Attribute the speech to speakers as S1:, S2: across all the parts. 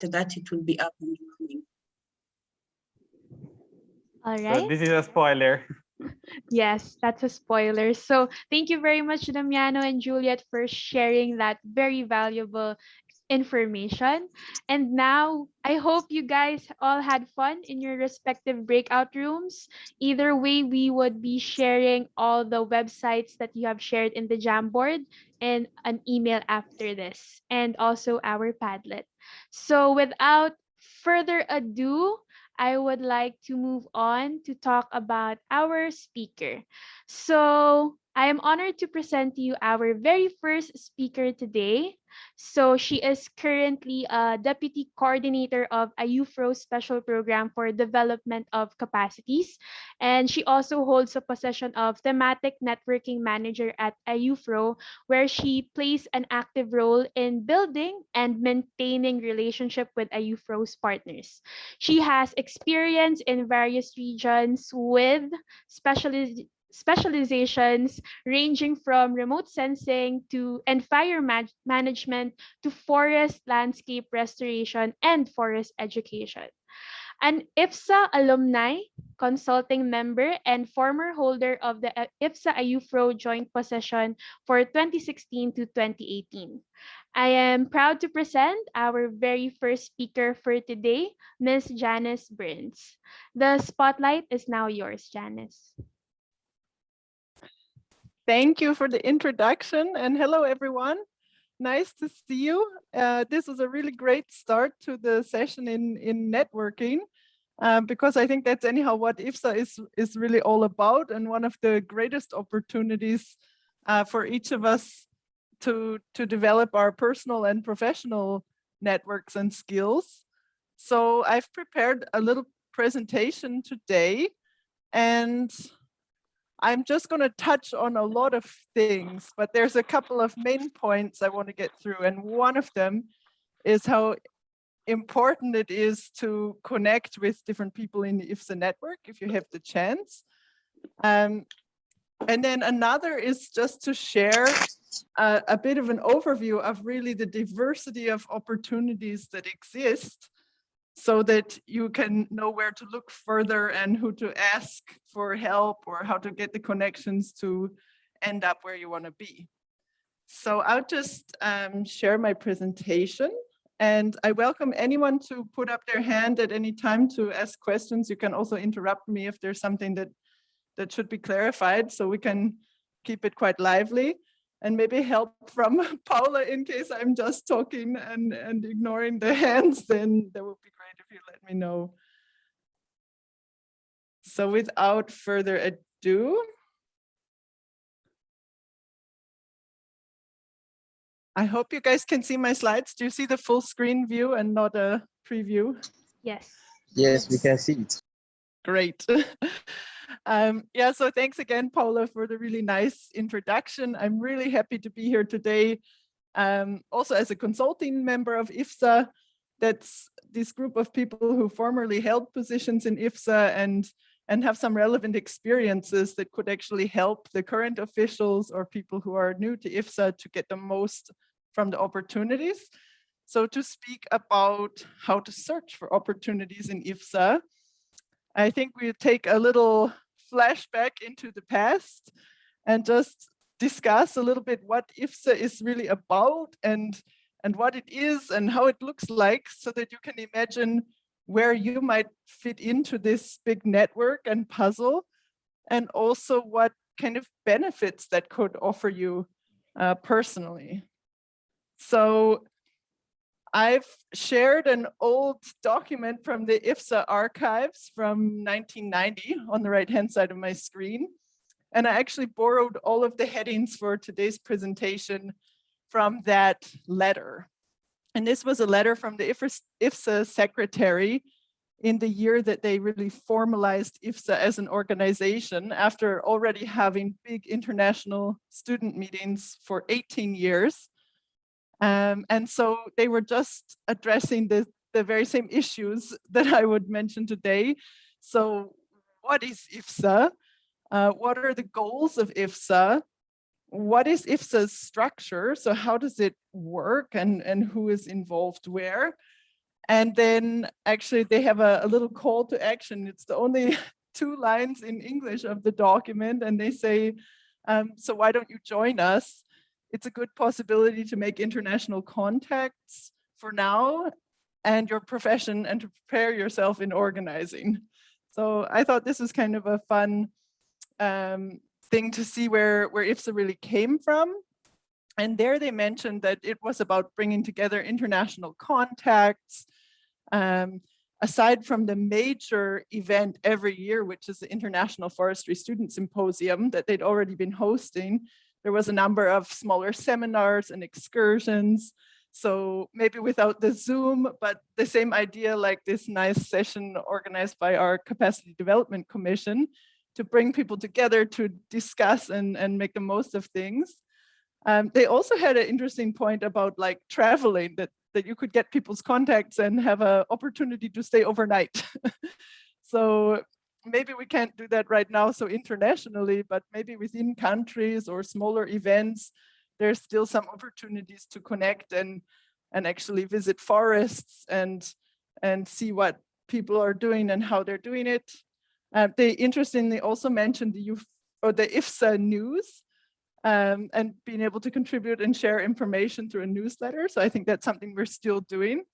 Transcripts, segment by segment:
S1: that it will be up and running.
S2: All
S3: So
S2: right.
S3: this is a spoiler.
S2: Yes, that's a spoiler. So thank you very much, Damiano and Juliet, for sharing that very valuable information. And now I hope you guys all had fun in your respective breakout rooms. Either way, we would be sharing all the websites that you have shared in the Jamboard and an email after this, and also our Padlet. So without further ado, I would like to move on to talk about our speaker. So I am honored to present to you our very first speaker today. So she is currently a deputy coordinator of IUFRO Special Program for Development of Capacities. And she also holds a position of thematic networking manager at IUFRO, where she plays an active role in building and maintaining relationship with IUFRO's partners. She has experience in various regions with specializations ranging from remote sensing to and fire management to forest landscape restoration and forest education. An IFSA alumni, consulting member, and former holder of the IFSA IUFRO joint position for 2016 to 2018. I am proud to present our very first speaker for today, Ms. Janice Burns. The spotlight is now yours, Janice.
S4: Thank you for the introduction, and hello everyone. Nice to see you. This is a really great start to the session in networking, because I think that's anyhow what IFSA is really all about, and one of the greatest opportunities for each of us to develop our personal and professional networks and skills. So I've prepared a little presentation today, and I'm just going to touch on a lot of things, but there's a couple of main points I want to get through. And one of them is how important it is to connect with different people in the IFSA network if you have the chance. And then another is just to share a bit of an overview of really the diversity of opportunities that exist, so that you can know where to look further and who to ask for help or how to get the connections to end up where you want to be. So I'll just share my presentation, and I welcome anyone to put up their hand at any time to ask questions. You can also interrupt me if there's something that should be clarified, so we can keep it quite lively. And maybe help from Paula in case I'm just talking and ignoring the hands, then that would be great if you let me know. So without further ado, I hope you guys can see my slides. Do you see the full screen view and not a preview?
S2: Yes.
S5: Yes, we can see it.
S4: Great. Yeah, so thanks again, Paula, for the really nice introduction. I'm really happy to be here today. Also as a consulting member of IFSA, that's this group of people who formerly held positions in IFSA and have some relevant experiences that could actually help the current officials or people who are new to IFSA to get the most from the opportunities. So to speak about how to search for opportunities in IFSA, I think we'll take a little flashback into the past and just discuss a little bit what IFSA is really about and what it is and how it looks like, so that you can imagine where you might fit into this big network and puzzle, and also what kind of benefits that could offer you personally. So I've shared an old document from the IFSA archives from 1990 on the right-hand side of my screen. And I actually borrowed all of the headings for today's presentation from that letter. And this was a letter from the IFSA secretary in the year that they really formalized IFSA as an organization, after already having big international student meetings for 18 years. And so they were just addressing the very same issues that I would mention today. So what is IFSA? What are the goals of IFSA? What is IFSA's structure? So how does it work and who is involved where? And then actually they have a little call to action. It's the only 2 lines in English of the document, and they say, so why don't you join us? It's a good possibility to make international contacts for now and your profession, and to prepare yourself in organizing. So I thought this was kind of a fun thing to see where IFSA really came from. And there they mentioned that it was about bringing together international contacts. Aside from the major event every year, which is the International Forestry Student Symposium that they'd already been hosting, there was a number of smaller seminars and excursions. So maybe without the Zoom, but the same idea, like this nice session organized by our Capacity Development Commission to bring people together to discuss and make the most of things. They also had an interesting point about like traveling, that you could get people's contacts and have an opportunity to stay overnight. So maybe we can't do that right now so internationally, but maybe within countries or smaller events, there's still some opportunities to connect and actually visit forests and see what people are doing and how they're doing it. They interestingly also mentioned the IFSA news, and being able to contribute and share information through a newsletter. So I think that's something we're still doing.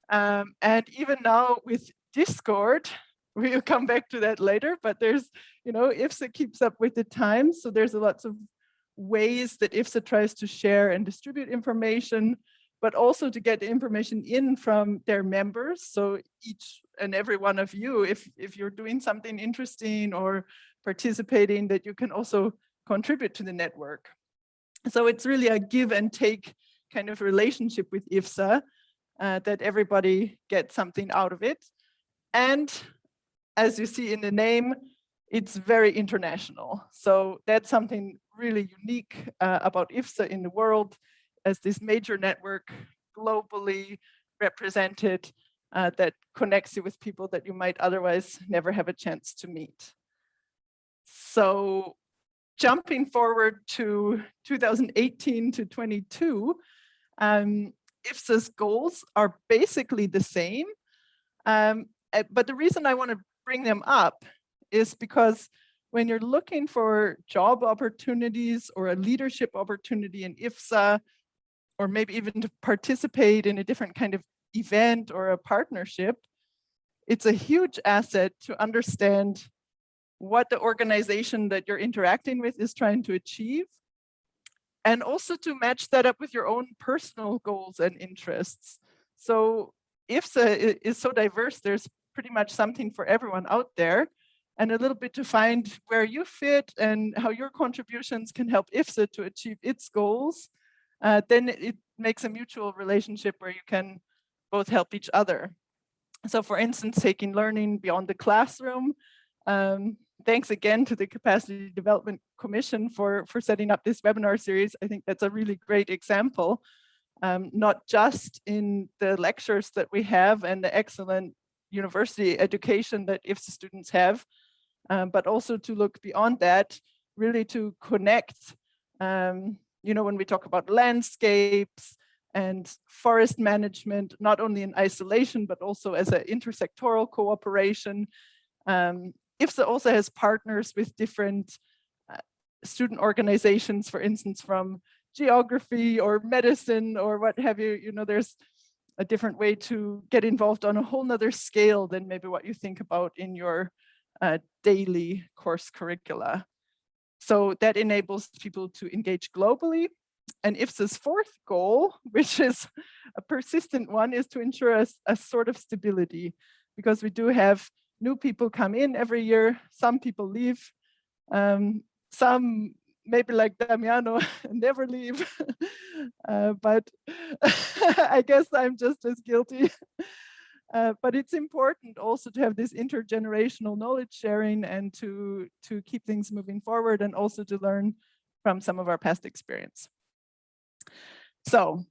S4: And even now with Discord, we'll come back to that later, but there's, IFSA keeps up with the times. So there's lots of ways that IFSA tries to share and distribute information, but also to get the information in from their members. So each and every one of you, if you're doing something interesting or participating, that you can also contribute to the network. So it's really a give and take kind of relationship with IFSA, that everybody gets something out of it. And as you see in the name, it's very international. So that's something really unique about IFSA in the world, as this major network globally represented that connects you with people that you might otherwise never have a chance to meet. So jumping forward to 2018 to 22, IFSA's goals are basically the same. But the reason I want to bring them up is because when you're looking for job opportunities or a leadership opportunity in IFSA, or maybe even to participate in a different kind of event or a partnership, it's a huge asset to understand what the organization that you're interacting with is trying to achieve, and also to match that up with your own personal goals and interests. So IFSA is so diverse, there's pretty much something for everyone out there, and a little bit to find where you fit and how your contributions can help IFSA to achieve its goals. Then it makes a mutual relationship where you can both help each other. So for instance, taking learning beyond the classroom. Thanks again to the Capacity Development Commission for setting up this webinar series. I think that's a really great example, not just in the lectures that we have and the excellent university education that IFSA students have, but also to look beyond that, really to connect, when we talk about landscapes and forest management, not only in isolation, but also as an intersectoral cooperation. IFSA also has partners with different student organizations, for instance, from geography or medicine or what have you. There's a different way to get involved on a whole nother scale than maybe what you think about in your daily course curricula. So that enables people to engage globally. And IFSA's fourth goal, which is a persistent one, is to ensure a sort of stability, because we do have new people come in every year, some people leave, some maybe like Damiano never leave, but I guess I'm just as guilty. But it's important also to have this intergenerational knowledge sharing and to keep things moving forward, and also to learn from some of our past experience. So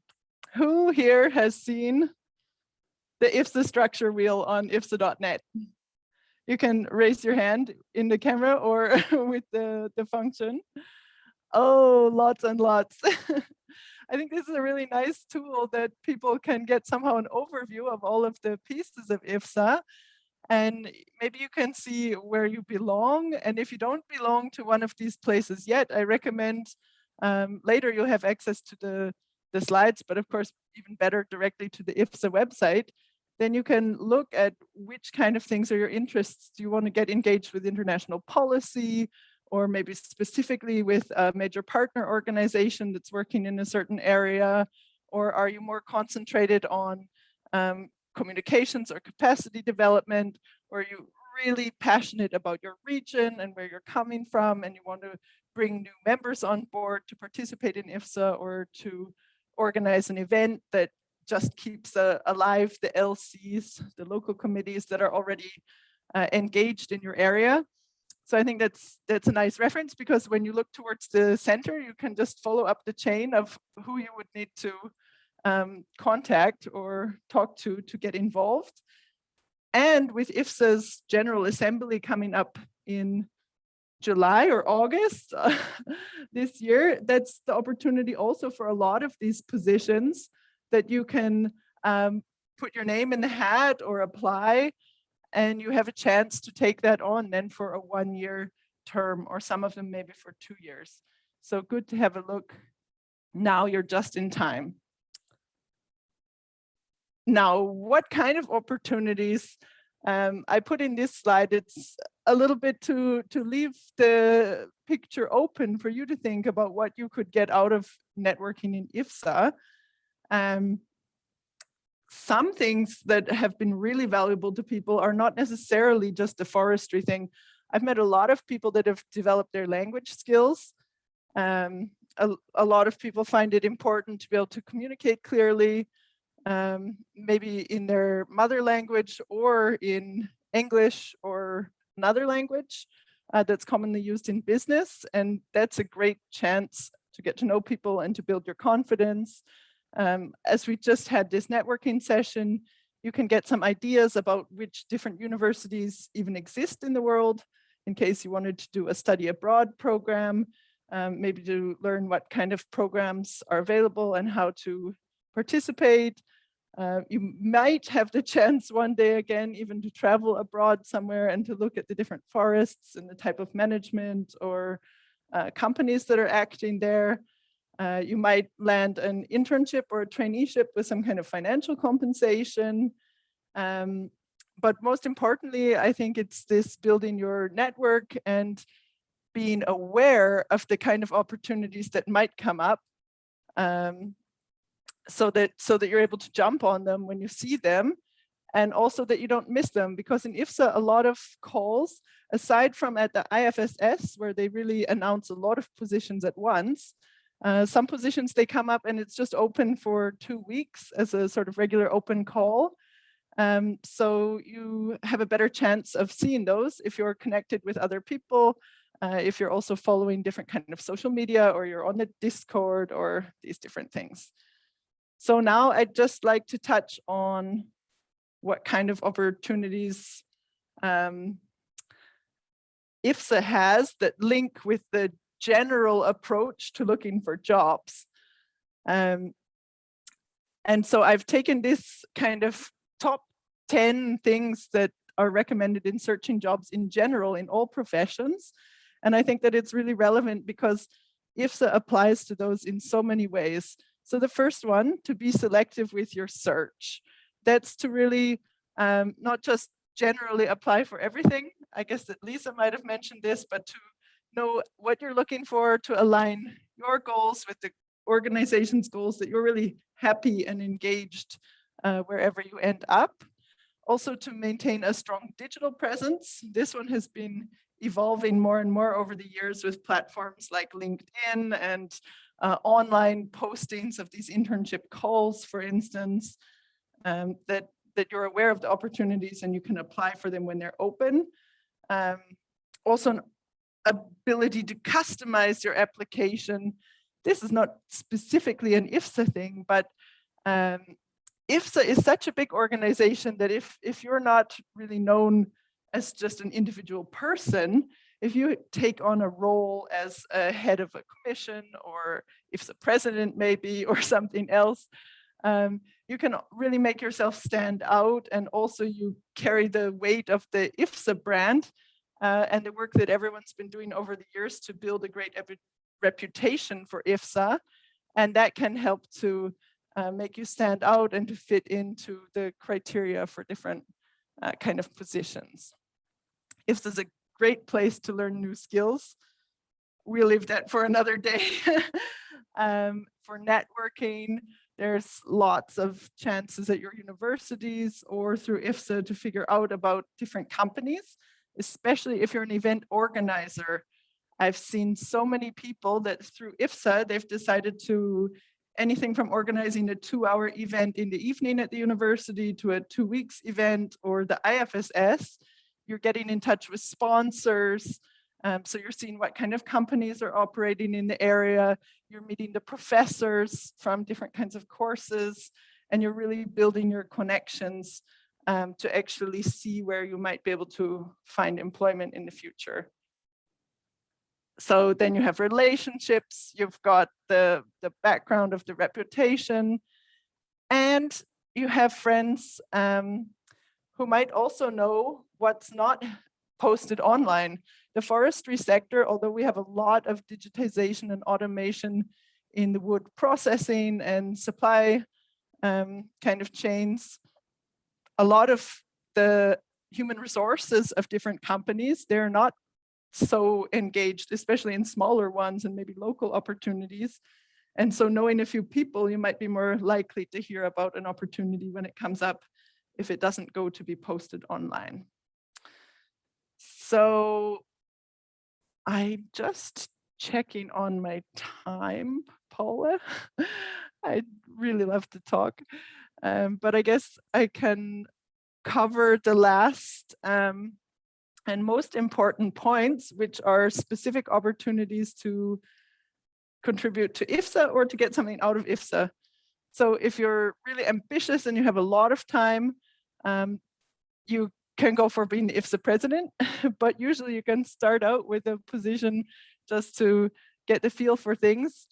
S4: who here has seen the IFSA structure wheel on IFSA.net? You can raise your hand in the camera or with the function. Oh, lots and lots. I think this is a really nice tool that people can get somehow an overview of all of the pieces of IFSA. And maybe you can see where you belong. And if you don't belong to one of these places yet, I recommend later you'll have access to the slides, but of course, even better directly to the IFSA website. Then you can look at which kind of things are your interests. Do you want to get engaged with international policy, or maybe specifically with a major partner organization that's working in a certain area? Or are you more concentrated on communications or capacity development? Or are you really passionate about your region and where you're coming from, and you want to bring new members on board to participate in IFSA or to organize an event that just keeps alive the LCs, the local committees that are already engaged in your area? So I think that's a nice reference, because when you look towards the center, you can just follow up the chain of who you would need to contact or talk to get involved. And with IFSA's General Assembly coming up in July or August this year, that's the opportunity also for a lot of these positions that you can put your name in the hat or apply, and you have a chance to take that on then for a 1-year term, or some of them maybe for 2 years. So good to have a look. Now you're just in time. Now, what kind of opportunities? I put in this slide, it's a little bit to leave the picture open for you to think about what you could get out of networking in IFSA. Some things that have been really valuable to people are not necessarily just a forestry thing. I've met a lot of people that have developed their language skills. A lot of people find it important to be able to communicate clearly, maybe in their mother language or in English or another language that's commonly used in business. And that's a great chance to get to know people and to build your confidence. As we just had this networking session, you can get some ideas about which different universities even exist in the world, in case you wanted to do a study abroad program, maybe to learn what kind of programs are available and how to participate. You might have the chance one day again even to travel abroad somewhere and to look at the different forests and the type of management or companies that are acting there. You might land an internship or a traineeship with some kind of financial compensation. But most importantly, I think it's this building your network and being aware of the kind of opportunities that might come up, so that you're able to jump on them when you see them, and also that you don't miss them. Because in IFSA, a lot of calls, aside from at the IFSS, where they really announce a lot of positions at once, some positions, they come up and it's just open for 2 weeks as a sort of regular open call. So you have a better chance of seeing those if you're connected with other people, if you're also following different kind of social media, or you're on the Discord or these different things. So now I'd just like to touch on what kind of opportunities IFSA has that link with the general approach to looking for jobs. And so I've taken this kind of top 10 things that are recommended in searching jobs in general in all professions. And I think that it's really relevant because IFSA applies to those in so many ways. So the first one, to be selective with your search. That's to really not just generally apply for everything. I guess that Lisa might have mentioned this, but to know what you're looking for, to align your goals with the organization's goals, that you're really happy and engaged wherever you end up. Also to maintain a strong digital presence. This one has been evolving more and more over the years with platforms like LinkedIn and online postings of these internship calls, for instance, that you're aware of the opportunities and you can apply for them when they're open. Also an ability to customize your application. This is not specifically an IFSA thing, but IFSA is such a big organization that if you're not really known as just an individual person, if you take on a role as a head of a commission, or if the president maybe, or something else, you can really make yourself stand out, and also you carry the weight of the IFSA brand and the work that everyone's been doing over the years to build a great reputation for IFSA, and that can help to make you stand out and to fit into the criteria for different kind of positions. IFSA is a great place to learn new skills. We'll leave that for another day. For networking, there's lots of chances at your universities or through IFSA to figure out about different companies, especially if you're an event organizer. I've seen so many people that through IFSA, they've decided to anything from organizing a 2-hour event in the evening at the university to a 2 weeks event, or the IFSS. You're getting in touch with sponsors. So you're seeing what kind of companies are operating in the area. You're meeting the professors from different kinds of courses, and you're really building your connections to actually see where you might be able to find employment in the future. So then you have relationships, you've got the background of the reputation, and you have friends who might also know what's not posted online. The forestry sector, although we have a lot of digitization and automation in the wood processing and supply kind of chains, a lot of the human resources of different companies, they're not so engaged, especially in smaller ones and maybe local opportunities. And so knowing a few people, you might be more likely to hear about an opportunity when it comes up if it doesn't go to be posted online. So I'm just checking on my time, Paula. I'd really love to talk, but I guess I can cover the last and most important points, which are specific opportunities to contribute to IFSA or to get something out of IFSA. So if you're really ambitious and you have a lot of time, you can go for being the IFSA president, but usually you can start out with a position just to get the feel for things,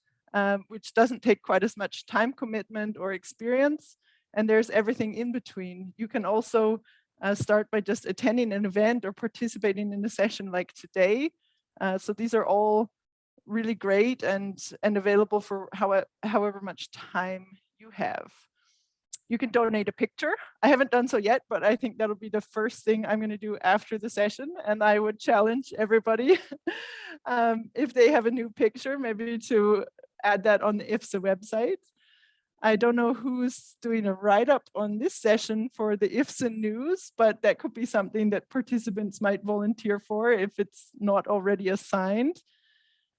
S4: which doesn't take quite as much time commitment or experience. And there's everything in between. You can also start by just attending an event or participating in a session like today. So these are all really great and available for however much time you have. You can donate a picture. I haven't done so yet, but I think that'll be the first thing I'm going to do after the session. And I would challenge everybody, if they have a new picture, maybe to add that on the IFSA website. I don't know who's doing a write-up on this session for the IFSA news, but that could be something that participants might volunteer for if it's not already assigned.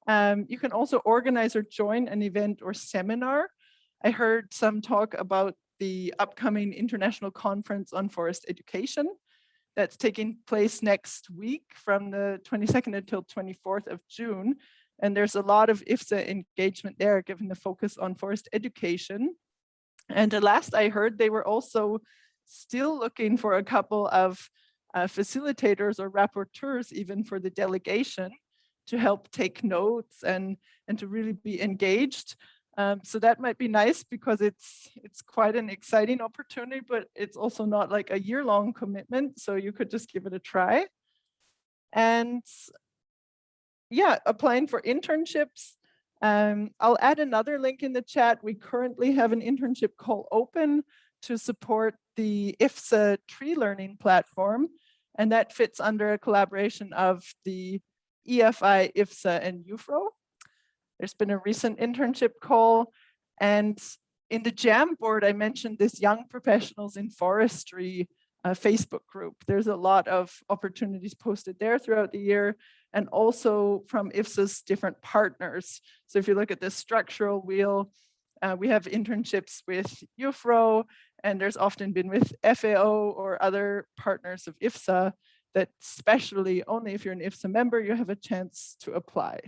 S4: You can also organize or join an event or seminar. I heard some talk about the upcoming International Conference on Forest Education that's taking place next week from the 22nd until 24th of June. And there's a lot of IFSA engagement there, given the focus on forest education. And the last I heard, they were also still looking for a couple of facilitators or rapporteurs, even for the delegation, to help take notes and to really be engaged. So that might be nice because it's quite an exciting opportunity, but it's also not like a year-long commitment. So you could just give it a try. And yeah, applying for internships. I'll add another link in the chat. We currently have an internship call open to support the IFSA tree learning platform. And that fits under a collaboration of the EFI, IFSA, and IUFRO. There's been a recent internship call. And in the JAM board, I mentioned this Young Professionals in Forestry Facebook group. There's a lot of opportunities posted there throughout the year, and also from IFSA's different partners. So if you look at the structural wheel, we have internships with IUFRO, and there's often been with FAO or other partners of IFSA that especially only if you're an IFSA member, you have a chance to apply.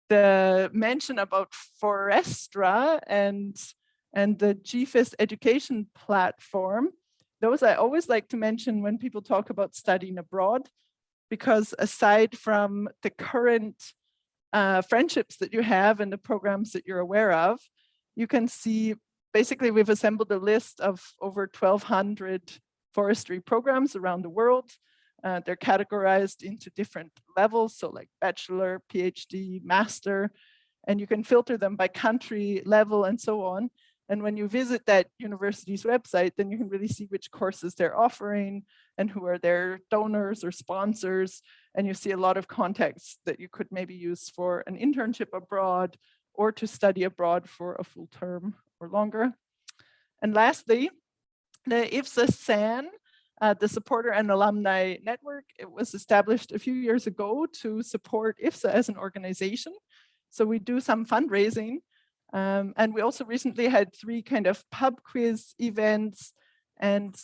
S4: The mention about Forestra and the GFIS education platform, those I always like to mention when people talk about studying abroad. because aside from the current friendships that you have and the programs that you're aware of, you can see basically we've assembled a list of over 1,200 forestry programs around the world. They're categorized into different levels, so like bachelor, PhD, master, and you can filter them by country, level, and so on. And when you visit that university's website, then you can really see which courses they're offering and who are their donors or sponsors. And you see a lot of contexts that you could maybe use for an internship abroad or to study abroad for a full term or longer. And lastly, the IFSA SAN, the Supporter and Alumni Network, it was established a few years ago to support IFSA as an organization. So we do some fundraising. And we also recently had 3 kind of pub quiz events and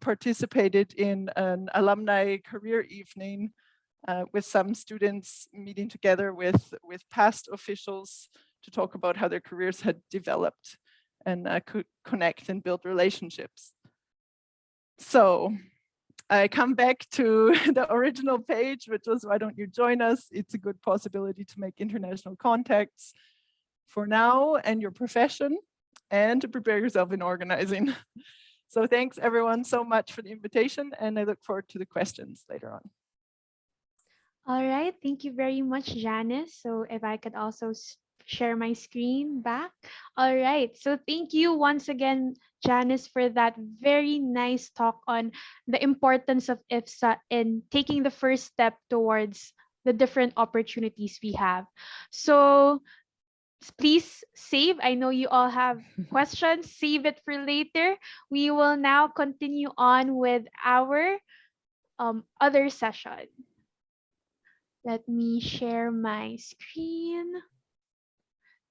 S4: participated in an alumni career evening with some students meeting together with past officials to talk about how their careers had developed and could connect and build relationships. So I come back to the original page, which was, why don't you join us? It's a good possibility to make international contacts for now and your profession, and to prepare yourself in organizing. So thanks everyone so much for the invitation, and I look forward to the questions later on.
S2: All right, thank you very much, Janice. So if I could also share my screen back. All right, so thank you once again, Janice, for that very nice talk on the importance of IFSA in taking the first step towards the different opportunities we have. So please save. I know you all have questions. Save it for later. We will now continue on with our other session. Let me share my screen.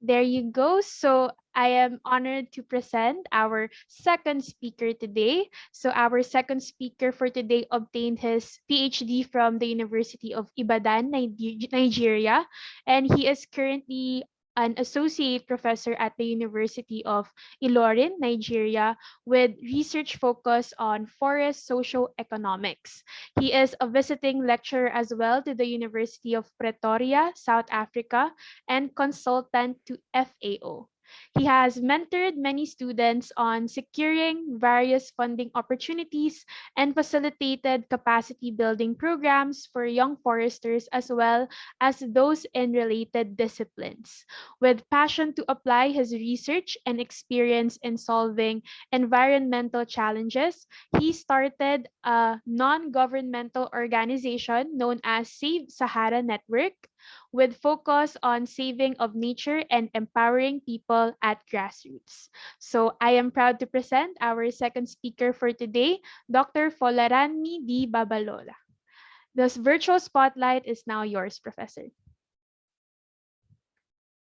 S2: There you go. So I am honored to present our second speaker today. So our second speaker for today obtained his PhD from the University of Ibadan, Nigeria, and he is currently an associate professor at the University of Ilorin, Nigeria, with research focus on forest socioeconomics. He is a visiting lecturer as well to the University of Pretoria, South Africa, and consultant to FAO. He has mentored many students on securing various funding opportunities and facilitated capacity building programs for young foresters as well as those in related disciplines. With passion to apply his research and experience in solving environmental challenges, he started a non-governmental organization known as Save Sahara Network, with focus on saving of nature and empowering people at grassroots. So I am proud to present our second speaker for today, Dr. Folaranmi D. Babalola. This virtual spotlight is now yours, Professor.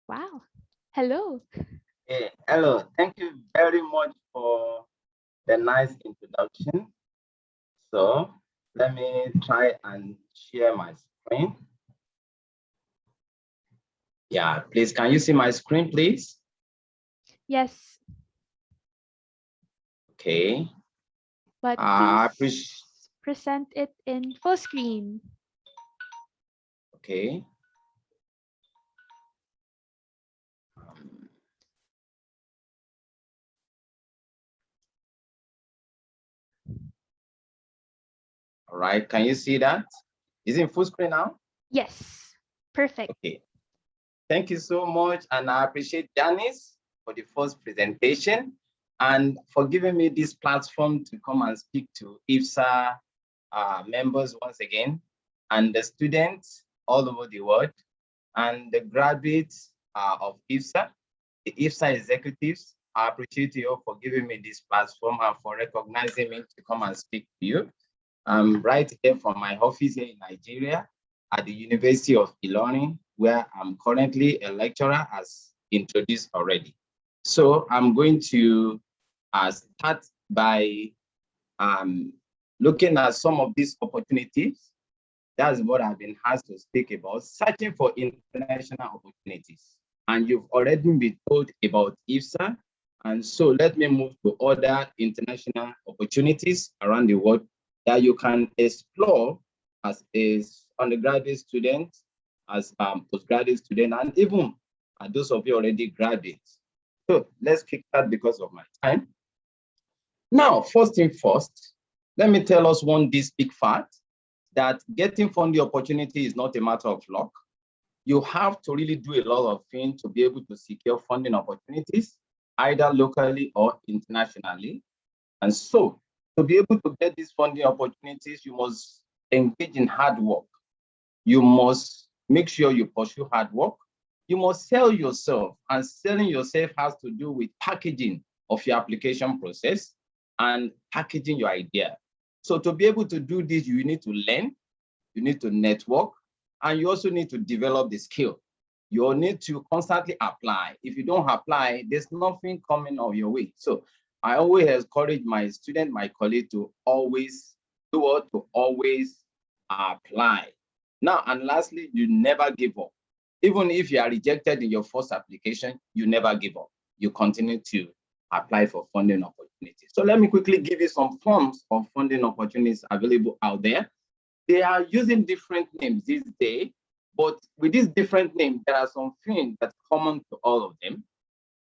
S2: Wow. Hello.
S3: Hey, hello. Thank you very much for the nice introduction. So let me try and share my screen. Yeah, please, can you see my screen, please?
S2: Yes.
S3: Okay.
S2: But please present it in full screen.
S3: Okay. All right, can you see that? Is it in full screen now?
S2: Yes, perfect.
S3: Okay. Thank you so much, and I appreciate Janice for the first presentation and for giving me this platform to come and speak to IFSA members once again, and the students all over the world, and the graduates of IFSA, the IFSA executives. I appreciate you all for giving me this platform and for recognizing me to come and speak to you. I'm right here from my office here in Nigeria at the University of Ilorin, where I'm currently a lecturer, as introduced already. So I'm going to start by looking at some of these opportunities. That's what I've been asked to speak about, searching for international opportunities. And you've already been told about IFSA. And so let me move to other international opportunities around the world that you can explore as a undergraduate student, as postgraduate student, and even those of you already graduates. So let's kick that because of my time. Now, first thing first, let me tell us this big fact, that getting funding opportunity is not a matter of luck. You have to really do a lot of things to be able to secure funding opportunities, either locally or internationally. And so, to be able to get these funding opportunities, you must engage in hard work. You must make sure you pursue hard work. You must sell yourself, and selling yourself has to do with packaging of your application process and packaging your idea. So to be able to do this, you need to learn, you need to network, and you also need to develop the skill. You need to constantly apply. If you don't apply, there's nothing coming on your way. So I always encourage my student, my colleague to always do what? To always apply. Now, and lastly, you never give up. Even if you are rejected in your first application, you never give up. You continue to apply for funding opportunities. So let me quickly give you some forms of funding opportunities available out there. They are using different names this day, but with these different names, there are some things that's common to all of them.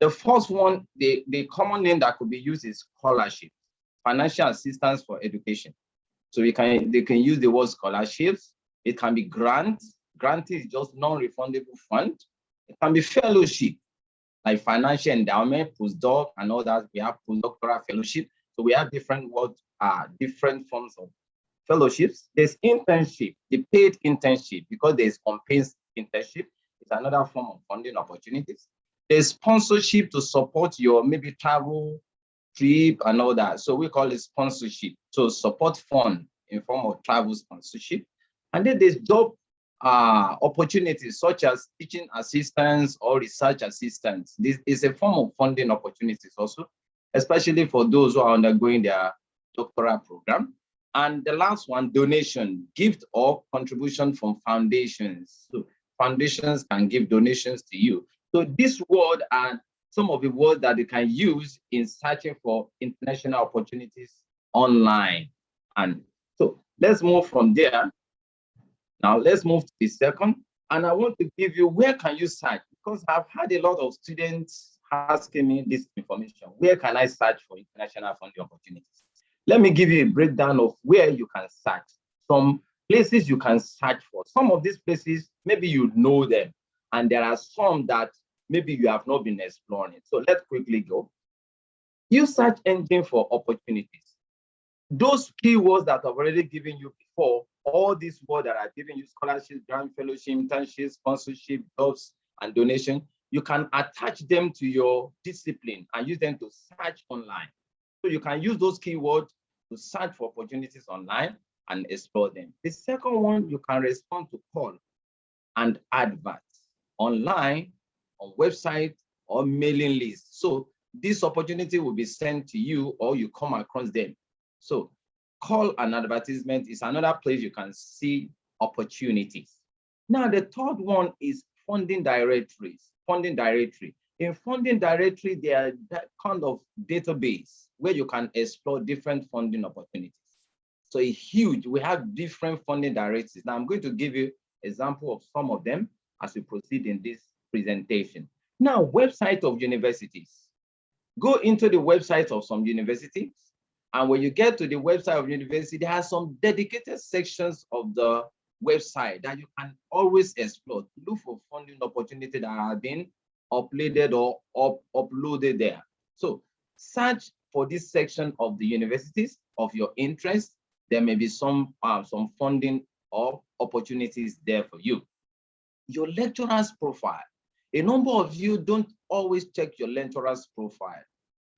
S3: The first one, the common name that could be used is scholarship, financial assistance for education. So they can use the word scholarships. It can be grants. Grant is just non-refundable fund. It can be fellowship, like financial endowment, postdoc, and all that. We have postdoctoral fellowship. So we have different different forms of fellowships. There's internship, the paid internship, because there's unpaid internship. It's another form of funding opportunities. There's sponsorship to support your maybe travel, trip, and all that. So we call it sponsorship. So support fund in form of travel sponsorship. And then there's job opportunities such as teaching assistants or research assistants. This is a form of funding opportunities also, especially for those who are undergoing their doctoral program. And the last one, donation, gift or contribution from foundations. So foundations can give donations to you. So this word and some of the words that they can use in searching for international opportunities online. And so let's move from there. Now let's move to the second. And I want to give you, where can you search? Because I've had a lot of students asking me this information. Where can I search for international funding opportunities? Let me give you a breakdown of where you can search. Some places you can search for. Some of these places, maybe you know them. And there are some that maybe you have not been exploring. So let's quickly go. Use search engine for opportunities. Those keywords that I've already given you before, all these words that I've given you, scholarship, grant, fellowship, internship, sponsorship, jobs, and donation, you can attach them to your discipline and use them to search online. So you can use those keywords to search for opportunities online and explore them. The second one, you can respond to call and adverts online, on website, or mailing lists. So this opportunity will be sent to you or you come across them. So call and advertisement is another place you can see opportunities. Now, the third one is funding directories. Funding directory. In funding directory, there are that kind of database where you can explore different funding opportunities. So it's huge. We have different funding directories. Now, I'm going to give you an example of some of them as we proceed in this presentation. Now, website of universities. Go into the website of some universities. And when you get to the website of university, there are some dedicated sections of the website that you can always explore. Look for funding opportunities that have been uploaded or uploaded there. So search for this section of the universities of your interest. There may be some funding or opportunities there for you. Your lecturer's profile. A number of you don't always check your lecturer's profile.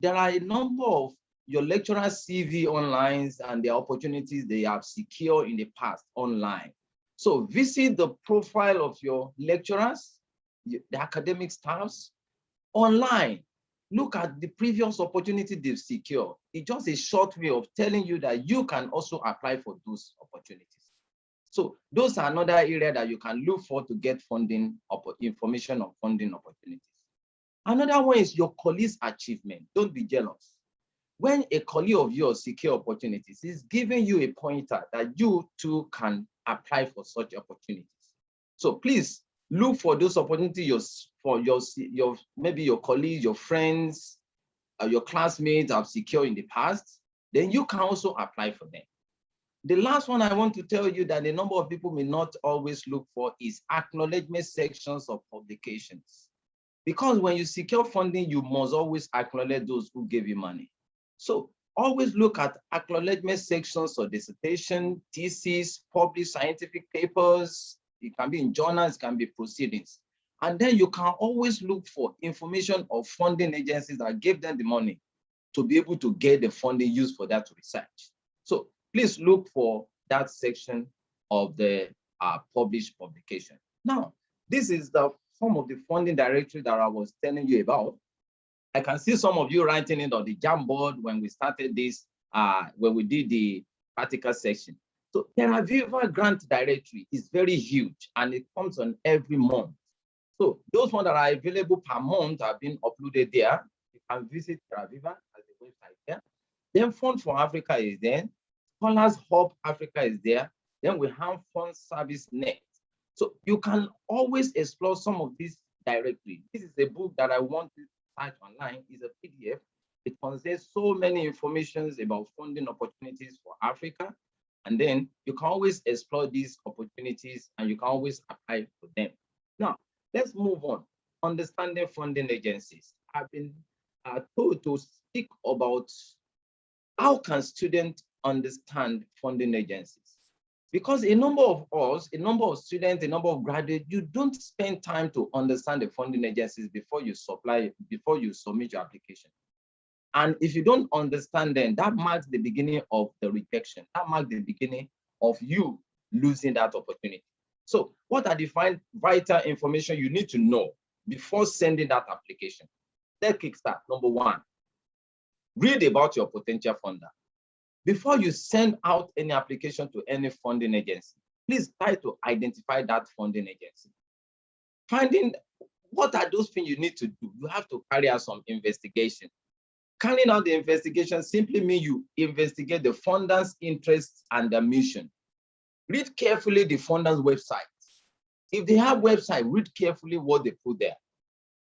S3: There are a number of your lecturer's CV online and the opportunities they have secured in the past online. So visit the profile of your lecturers, the academic staffs online. Look at the previous opportunity they've secured. It's just a short way of telling you that you can also apply for those opportunities. So those are another area that you can look for to get funding information on funding opportunities. Another one is your colleagues' achievement. Don't be jealous. when a colleague of yours secure opportunities, it's giving you a pointer that you too can apply for such opportunities. So please look for those opportunities for your maybe your colleagues, your friends, your classmates have secured in the past. Then you can also apply for them. The last one I want to tell you that a number of people may not always look for is acknowledgement sections of publications. Because when you secure funding, you must always acknowledge those who gave you money. So always look at acknowledgement sections of dissertation, thesis, published scientific papers. It can be in journals, it can be proceedings. And then you can always look for information of funding agencies that gave them the money to be able to get the funding used for that research. So please look for that section of the published publication. Now, this is some of the funding directory that I was telling you about. I can see some of you writing it on the Jamboard when we started this, when we did the practical section. So the IUFRO grant directory is very huge and it comes on every month. So those ones that are available per month have been uploaded there. You can visit Raviva as the website there. Then Fund for Africa is there. Scholars Hub Africa is there. Then we have Fund Service Net. So you can always explore some of these directly. This is a book that I want to cite online. It's a PDF. It contains so many informations about funding opportunities for Africa. And then you can always explore these opportunities and you can always apply for them. Now, let's move on. Understanding funding agencies. I've been told to speak about how can students understand funding agencies? Because a number of us, a number of students, a number of graduates, you don't spend time to understand the funding agencies before you submit your application. And if you don't understand them, that marks the beginning of the rejection. That marks the beginning of you losing that opportunity. So what are the vital information you need to know before sending that application? Let's kickstart. Number one, read about your potential funder. Before you send out any application to any funding agency, please try to identify that funding agency. Finding what are those things you need to do. You have to carry out some investigation. Carrying out the investigation simply means you investigate the funder's interests and their mission. Read carefully the funder's website. If they have website, read carefully what they put there.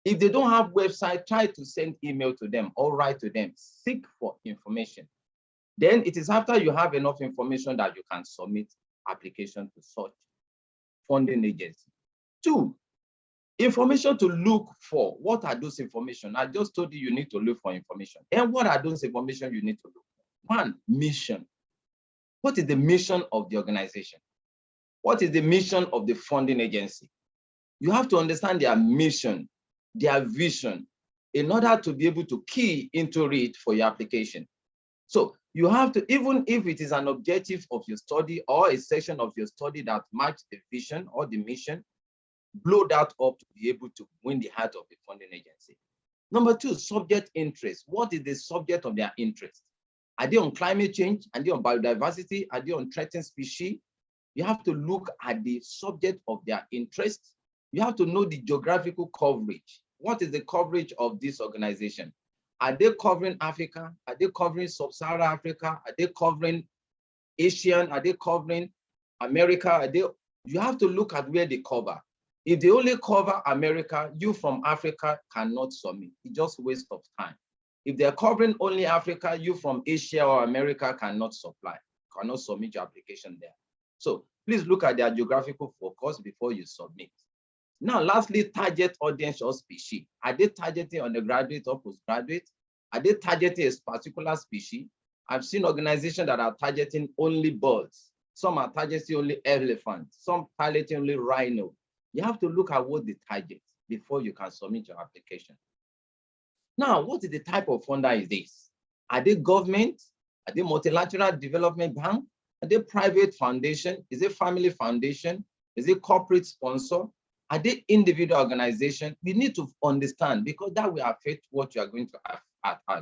S3: If they don't have website, try to send email to them or write to them. Seek for information. Then it is after you have enough information that you can submit application to such funding agency. Two, information to look for. What are those information? I just told you need to look for information. And what are those information you need to look for? One, mission. What is the mission of the organization? What is the mission of the funding agency? You have to understand their mission, their vision, in order to be able to key into it for your application. So you have to, even if it is an objective of your study or a section of your study that matches the vision or the mission, blow that up to be able to win the heart of the funding agency. Number two, subject interest. What is the subject of their interest? Are they on climate change? Are they on biodiversity? Are they on threatened species? You have to look at the subject of their interest. You have to know the geographical coverage. What is the coverage of this organization? Are they covering Africa? Are they covering Sub-Saharan Africa? Are they covering Asian? Are they covering America? You have to look at where they cover. If they only cover America, you from Africa cannot submit. It's just a waste of time. If they're covering only Africa, you from Asia or America cannot submit your application there. So please look at their geographical focus before you submit. Now, lastly, target audience or species. Are they targeting undergraduate or postgraduate? Are they targeting a particular species? I've seen organizations that are targeting only birds. Some are targeting only elephants. Some targeting only rhino. You have to look at what they target before you can submit your application. Now, what is the type of funder is this? Are they government? Are they multilateral development bank? Are they private foundation? Is it family foundation? Is it corporate sponsor? Are they individual organization? We need to understand because that will affect what you are going to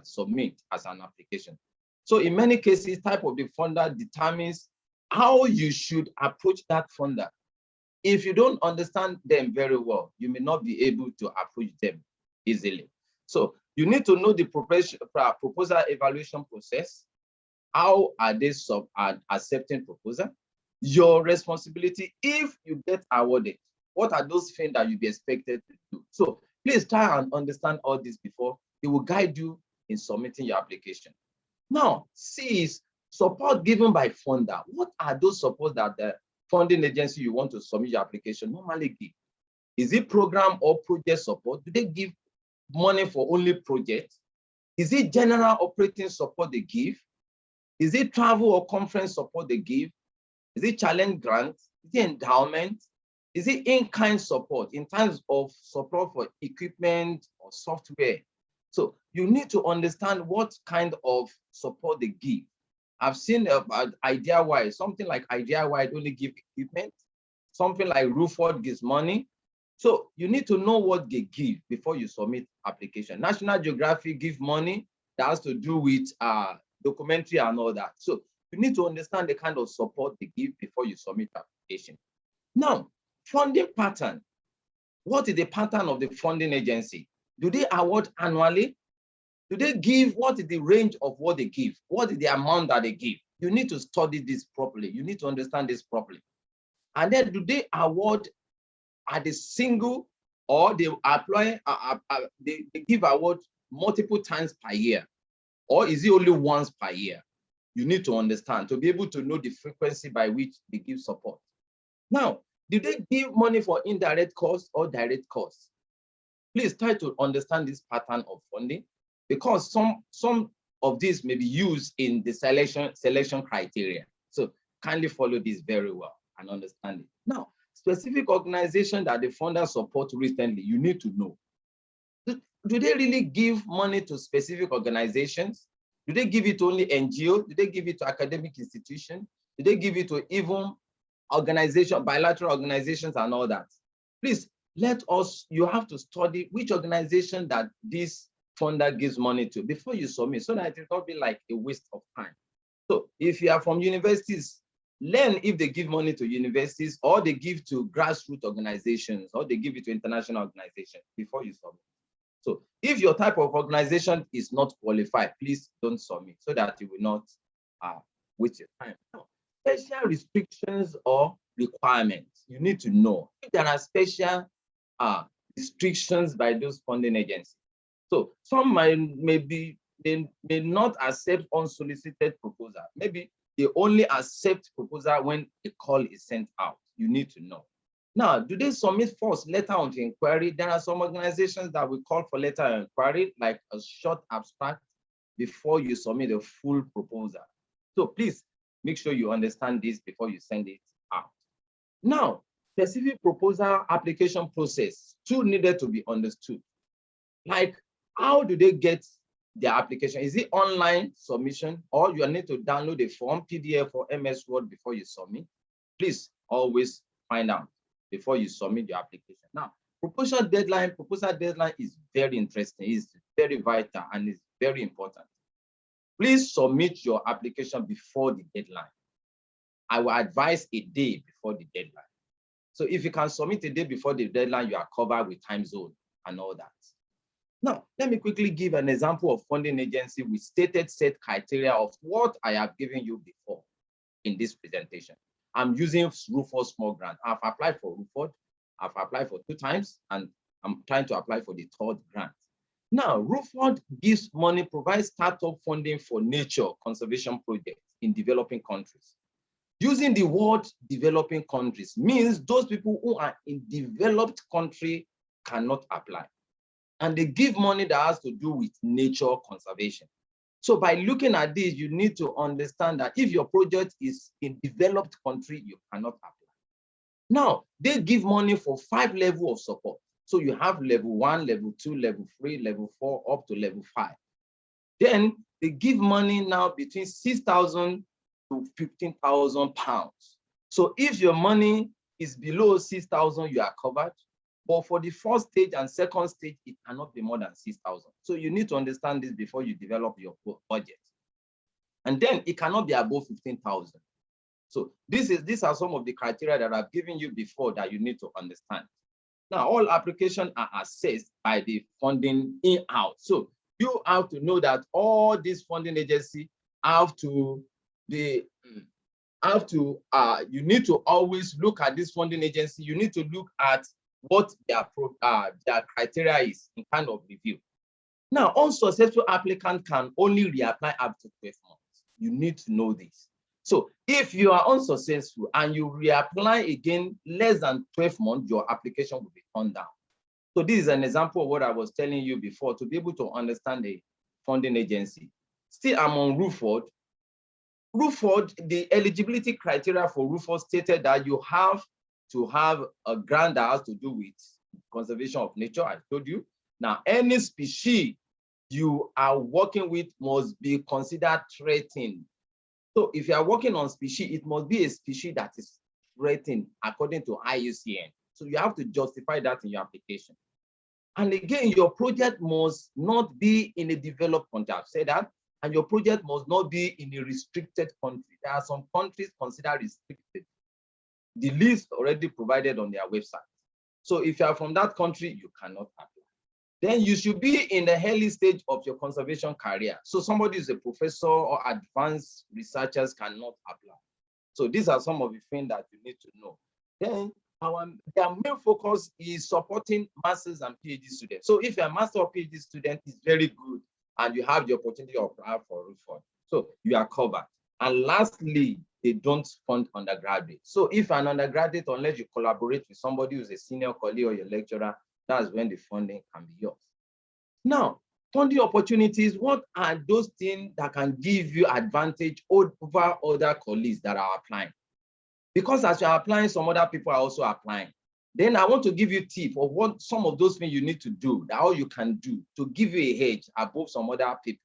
S3: submit as an application. So in many cases, type of the funder determines how you should approach that funder. If you don't understand them very well, you may not be able to approach them easily. So You need to know the proposal evaluation process. How are they accepting proposal? Your responsibility if you get awarded. What are those things that you'll be expected to do? So please try and understand all this before. It will guide you in submitting your application. Now, C is support given by funder. What are those supports that the funding agency you want to submit your application normally give? Is it program or project support? Do they give money for only projects? Is it general operating support they give? Is it travel or conference support they give? Is it challenge grant? Is it endowment? Is it in-kind support in terms of support for equipment or software? So you need to understand what kind of support they give. I've seen IDEA-wide, something like IDEA-wide only give equipment, something like Ruford gives money. So you need to know what they give before you submit application. National Geographic give money that has to do with documentary and all that. So you need to understand the kind of support they give before you submit application. Now, funding pattern. What is the pattern of the funding agency? Do they award annually? Do they give? What is the range of what they give? What is the amount that they give? You need to study this properly. You need to understand this properly. And then do they award at a single, or they apply, they give award multiple times per year? Or is it only once per year? You need to understand to be able to know the frequency by which they give support. Now, do they give money for indirect costs or direct costs? Please try to understand this pattern of funding, because some of these may be used in the selection criteria. So kindly follow this very well and understand it. Now, specific organization that the funder support recently, you need to know. Do they really give money to specific organizations? Do they give it to only NGO? Do they give it to academic institutions? Do they give it to even organization, bilateral organizations and all that? Please, you have to study which organization that this funder gives money to before you submit, so that it will not be like a waste of time. So if you are from universities, learn if they give money to universities, or they give to grassroots organizations, or they give it to international organizations before you submit. So if your type of organization is not qualified, please don't submit, so that you will not waste your time. Now, special restrictions or requirements, you need to know if there are special restrictions by those funding agencies. So some may not accept unsolicited proposal. Maybe they only accept proposal when a call is sent out. You need to know. Now, do they submit first letter of inquiry? There are some organizations that will call for letter of inquiry, like a short abstract, before you submit a full proposal. So please make sure you understand this before you send it out. Now, specific proposal application process, two needed to be understood. Like, how do they get their application? Is it online submission, or you need to download a form, PDF or MS Word before you submit? Please always find out before you submit your application. Now, proposal deadline is very interesting, it's very vital, and it's very important. Please submit your application before the deadline. I will advise a day before the deadline. So if you can submit a day before the deadline, you are covered with time zone and all that. Now, let me quickly give an example of funding agency with stated set criteria of what I have given you before in this presentation. I'm using Ruford Small Grant. I've applied for Ruford. I've applied for 2 times, and I'm trying to apply for the 3rd grant. Now, Ruford gives money, provides startup funding for nature conservation projects in developing countries. Using the word developing countries means those people who are in developed country cannot apply. And they give money that has to do with nature conservation. So by looking at this, you need to understand that if your project is in developed country, you cannot apply. Now, they give money for 5 levels of support. So you have level 1, level 2, level 3, level 4, up to level 5. Then they give money now between 6,000 to 15,000 pounds. So if your money is below 6,000, you are covered. But for the first stage and second stage, it cannot be more than 6,000. So you need to understand this before you develop your budget. And then it cannot be above 15,000. So these are some of the criteria that I've given you before that you need to understand. Now, all applications are assessed by the funding in-house. So you have to know that all these funding agencies have to be, you need to always look at this funding agency. You need to look at what their criteria is in kind of review. Now, unsuccessful applicant can only reapply up to 12 months. You need to know this. So if you are unsuccessful and you reapply again less than 12 months, your application will be turned down. So this is an example of what I was telling you before to be able to understand the funding agency. Still, I'm on Ruford. Ruford, the eligibility criteria for Ruford stated that you have to have a grant that has to do with conservation of nature, I told you. Now, any species you are working with must be considered threatened. So if you are working on species, it must be a species that is threatened according to IUCN. So you have to justify that in your application. And again, your project must not be in a developed country. I've said that. And your project must not be in a restricted country. There are some countries considered restricted. The list already provided on their website. So if you are from that country, you cannot apply. Then you should be in the early stage of your conservation career. So somebody is a professor or advanced researchers cannot apply. So these are some of the things that you need to know. Then their main focus is supporting masters and PhD students. So if you're a master or PhD student, it's very good, and you have the opportunity to apply for reform. So you are covered. And lastly, they don't fund undergraduates. So if an undergraduate, unless you collaborate with somebody who's a senior colleague or your lecturer, that's when the funding can be yours. Now, funding opportunities, what are those things that can give you advantage over other colleagues that are applying? Because as you're applying, some other people are also applying. Then I want to give you tips of what some of those things you need to do, that all you can do to give you a edge above some other people,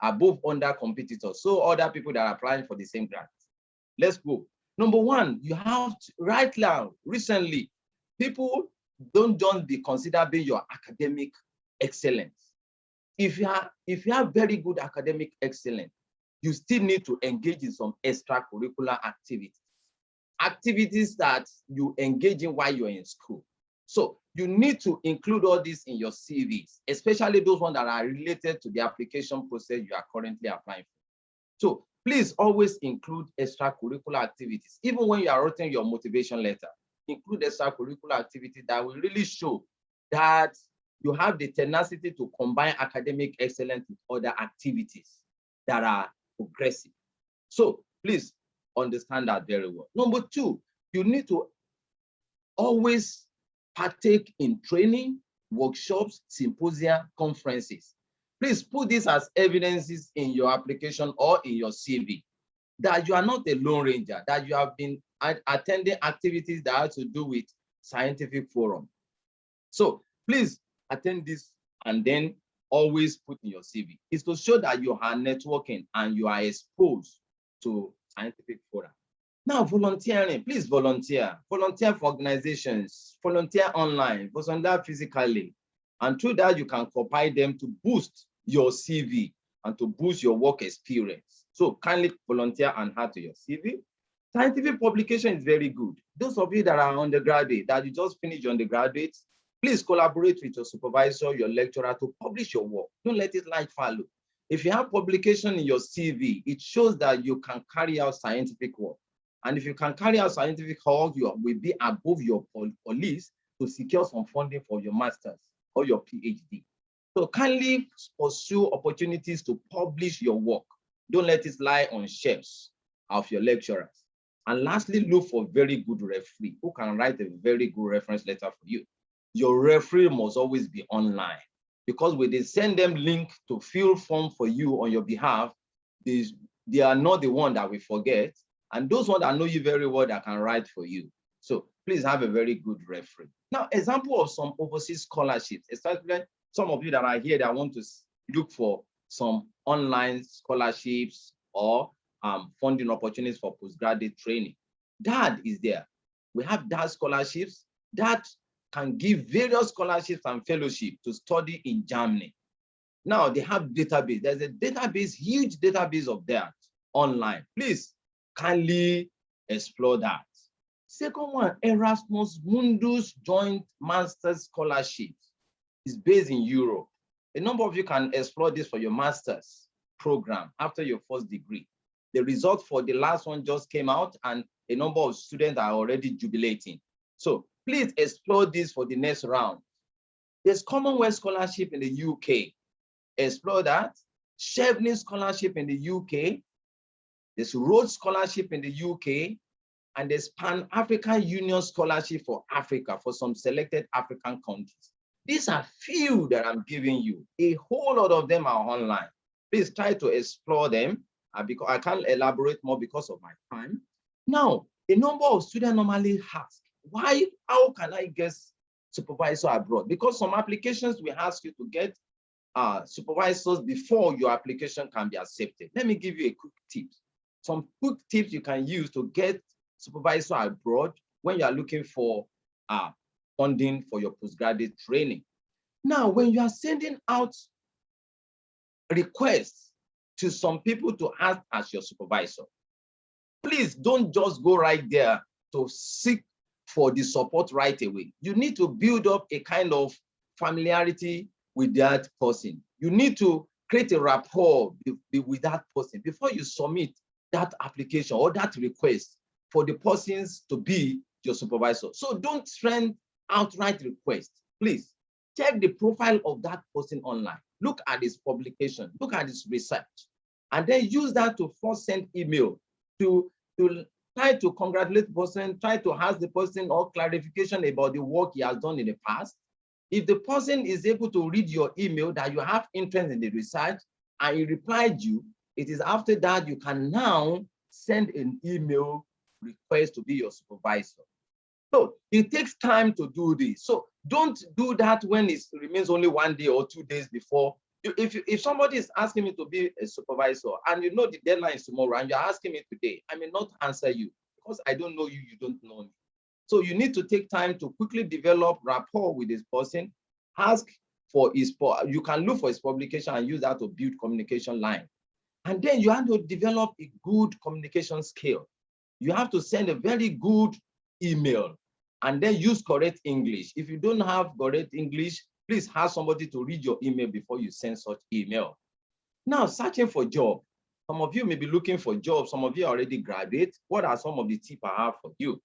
S3: above other competitors, so other people that are applying for the same grant. Let's go. Number one, you have to, right now, recently, people don't just be considered being your academic excellence. If you have very good academic excellence, you still need to engage in some extracurricular activities that you engage in while you're in school. So you need to include all this in your CVs, especially those ones that are related to the application process you are currently applying for. So please always include extracurricular activities. Even when you are writing your motivation letter, include extracurricular activities that will really show that you have the tenacity to combine academic excellence with other activities that are progressive. So please understand that very well. Number two, you need to always partake in training, workshops, symposia, conferences. Please put this as evidences in your application or in your CV, that you are not a lone ranger, that you have been attending activities that have to do with scientific forum. So please attend this and then always put in your CV. It's to show that you are networking and you are exposed to scientific forum. Now, volunteering, please volunteer. Volunteer for organizations, volunteer online, volunteer physically. And through that, you can compile them to boost your CV and to boost your work experience. So kindly volunteer and add to your CV. Scientific publication is very good. Those of you that are undergraduate, that you just finished your undergraduate, please collaborate with your supervisor, your lecturer to publish your work. Don't let it lie fallow. If you have publication in your CV, it shows that you can carry out scientific work. And if you can carry out scientific work, you will be above your police to secure some funding for your master's or your PhD. So kindly pursue opportunities to publish your work. Don't let it lie on shelves of your lecturers. And lastly, look for very good referee who can write a very good reference letter for you. Your referee must always be online, because when they send them link to fill form for you on your behalf, they are not the one that we forget. And those ones that know you very well that can write for you. So please have a very good referee. Now, example of some overseas scholarships, especially some of you that are here that want to look for some online scholarships or funding opportunities for postgraduate training. DAD is there. We have DAD scholarships that can give various scholarships and fellowship to study in Germany. Now they have database. There's a database, huge database of that online. Please kindly explore that. Second one, Erasmus Mundus Joint Master's Scholarships is based in Europe. A number of you can explore this for your master's program after your first degree. The result for the last one just came out and a number of students are already jubilating. So please explore this for the next round. There's Commonwealth Scholarship in the UK. Explore that. Chevening Scholarship in the UK. There's Rhodes Scholarship in the UK. And there's Pan-African Union Scholarship for Africa for some selected African countries. These are few that I'm giving you. A whole lot of them are online. Please try to explore them because I can't elaborate more because of my time. Now, a number of students normally ask, how can I get supervisor abroad? Because some applications will ask you to get supervisors before your application can be accepted. Let me give you a quick tip. Some quick tips you can use to get supervisor abroad when you are looking for funding for your postgraduate training. Now, when you are sending out requests to some people to act as your supervisor, please don't just go right there to seek for the support right away. You need to build up a kind of familiarity with that person. You need to create a rapport with that person before you submit that application or that request for the persons to be your supervisor. So don't send outright request. Please check the profile of that person online. Look at his publication, look at his research, and then use that to first send email to try to congratulate the person, try to ask the person or clarification about the work he has done in the past. If the person is able to read your email that you have interest in the research and he replied you, it is after that you can now send an email request to be your supervisor. So it takes time to do this. So don't do that when it remains only 1 day or 2 days before. If somebody is asking me to be a supervisor and you know the deadline is tomorrow and you're asking me today, I may not answer you because I don't know you, you don't know me. So you need to take time to quickly develop rapport with this person. Ask for you can look for his publication and use that to build communication line. And then you have to develop a good communication skill. You have to send a very good email and then use correct English. If you don't have correct English, please ask somebody to read your email before you send such email. Now, searching for job. Some of you may be looking for jobs. Some of you already graduate. What are some of the tips I have for you?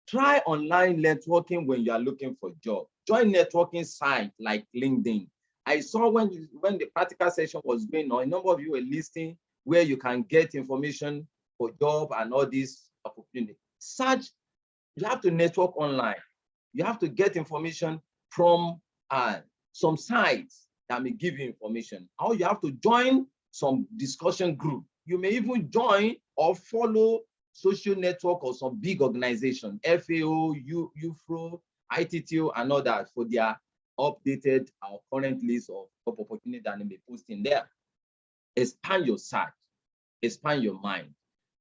S3: Try online networking when you are looking for job. Join networking sites like LinkedIn. I saw when the practical session was going on, a number of you were listing where you can get information for job and all these opportunities. Search, you have to network online. You have to get information from some sites that may give you information. Or you have to join some discussion group. You may even join or follow social network or some big organization, FAO, IUFRO, ITTO, and all that for their updated or current list of opportunities that they may post in there. Expand your search, expand your mind.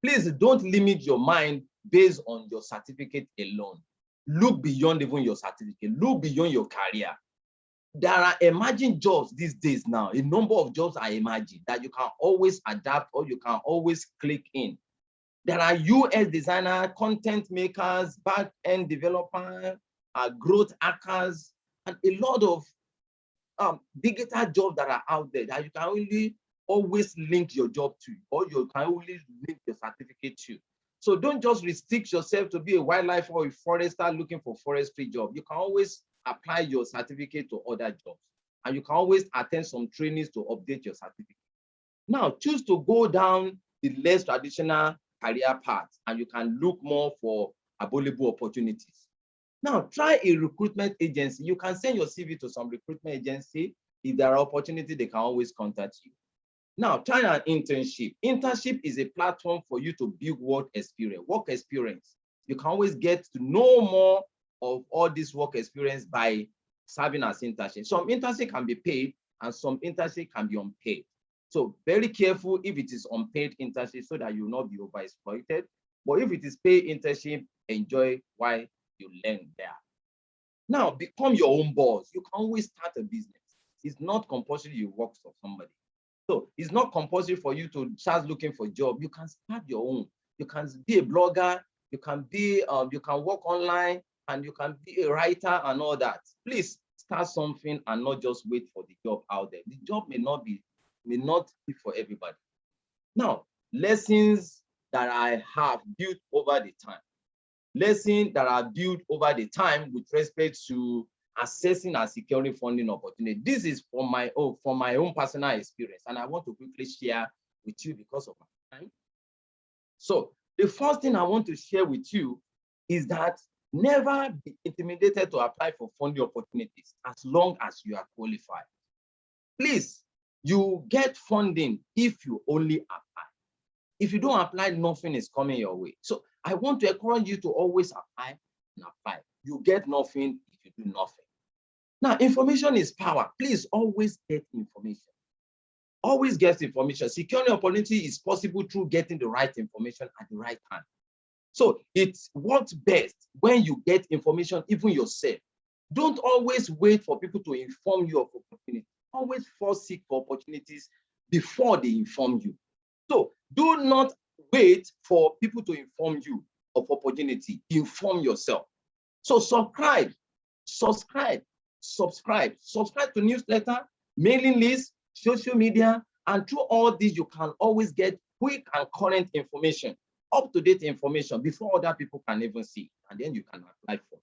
S3: Please don't limit your mind based on your certificate alone. Look beyond even your certificate, look beyond your career. There are emerging jobs these days now. A number of jobs are emerging that you can always adapt or you can always click in. There are UX designers, content makers, back-end developers, growth hackers, and a lot of digital jobs that are out there that you can only always link your job to, or you can only link your certificate to. So don't just restrict yourself to be a wildlife or a forester looking for forestry job. You can always apply your certificate to other jobs, and you can always attend some trainings to update your certificate. Now, choose to go down the less traditional career path, and you can look more for available opportunities. Now, try a recruitment agency. You can send your CV to some recruitment agency. If there are opportunities, they can always contact you. Now, try an internship. Internship is a platform for you to build work experience. You can always get to know more of all this work experience by serving as internship. Some internship can be paid and some internship can be unpaid. So very careful if it is unpaid internship so that you will not be overexploited. But if it is paid internship, enjoy while you learn there. Now, become your own boss. You can always start a business. It's not compulsory you work for somebody. So it's not compulsory for you to start looking for a job. You can start your own. You can be a blogger. You can be, you can work online, and you can be a writer and all that. Please start something and not just wait for the job out there. The job may not be for everybody. Now, lessons that I have built over the time. Lessons that are built over the time with respect to assessing and securing funding opportunity. This is from my own personal experience, and I want to quickly share with you because of my time. So the first thing I want to share with you is that never be intimidated to apply for funding opportunities as long as you are qualified. Please, you get funding if you only apply. If you don't apply, nothing is coming your way. So I want to encourage you to always apply and apply. You get nothing if you do nothing. Now, information is power. Please always get information. Always get information. Securing opportunity is possible through getting the right information at the right time. So it works best when you get information, even yourself. Don't always wait for people to inform you of opportunities. Always first seek for opportunities before they inform you. So do not wait for people to inform you of opportunity. Inform yourself. So subscribe to newsletter, mailing list, social media, and through all these, you can always get quick and current information, up-to-date information before other people can even see, and then you can apply for it.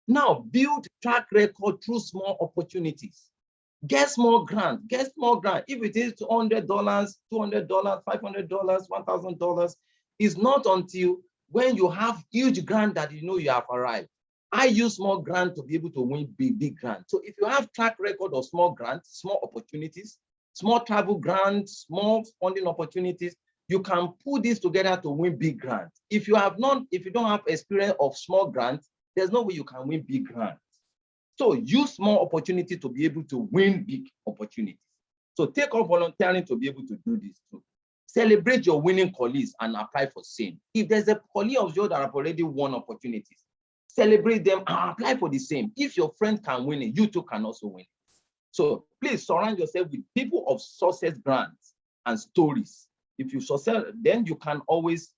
S3: Now, build track record through small opportunities. Get small grant, If it is $200, $200, $500, $1,000, it's not until when you have huge grant that you know you have arrived. I use small grant to be able to win big grant. So if you have track record of small grants, small opportunities, small travel grants, small funding opportunities, you can put this together to win big grants. If you don't have experience of small grants, there's no way you can win big grants. So use small opportunity to be able to win big opportunities. So take up volunteering to be able to do this too. Celebrate your winning colleagues and apply for same. If there's a colleague of yours that have already won opportunities, celebrate them and apply for the same. If your friend can win it, you too can also win it. So please surround yourself with people of success grants and stories. If you succeed, then you can always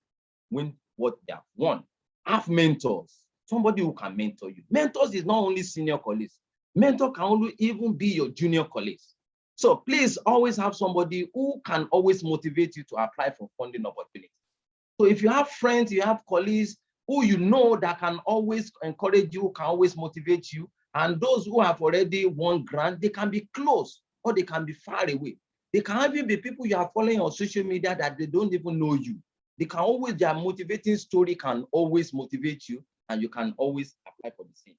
S3: win what they have won. Have mentors, somebody who can mentor you. Mentors is not only senior colleagues. Mentor can only even be your junior colleagues. So please always have somebody who can always motivate you to apply for funding opportunities. So if you have friends, you have colleagues who you know that can always encourage you, can always motivate you, and those who have already won grant, they can be close or they can be far away. They can even be people you are following on social media that they don't even know you. They can always, their motivating story can always motivate you, and you can always apply for the same.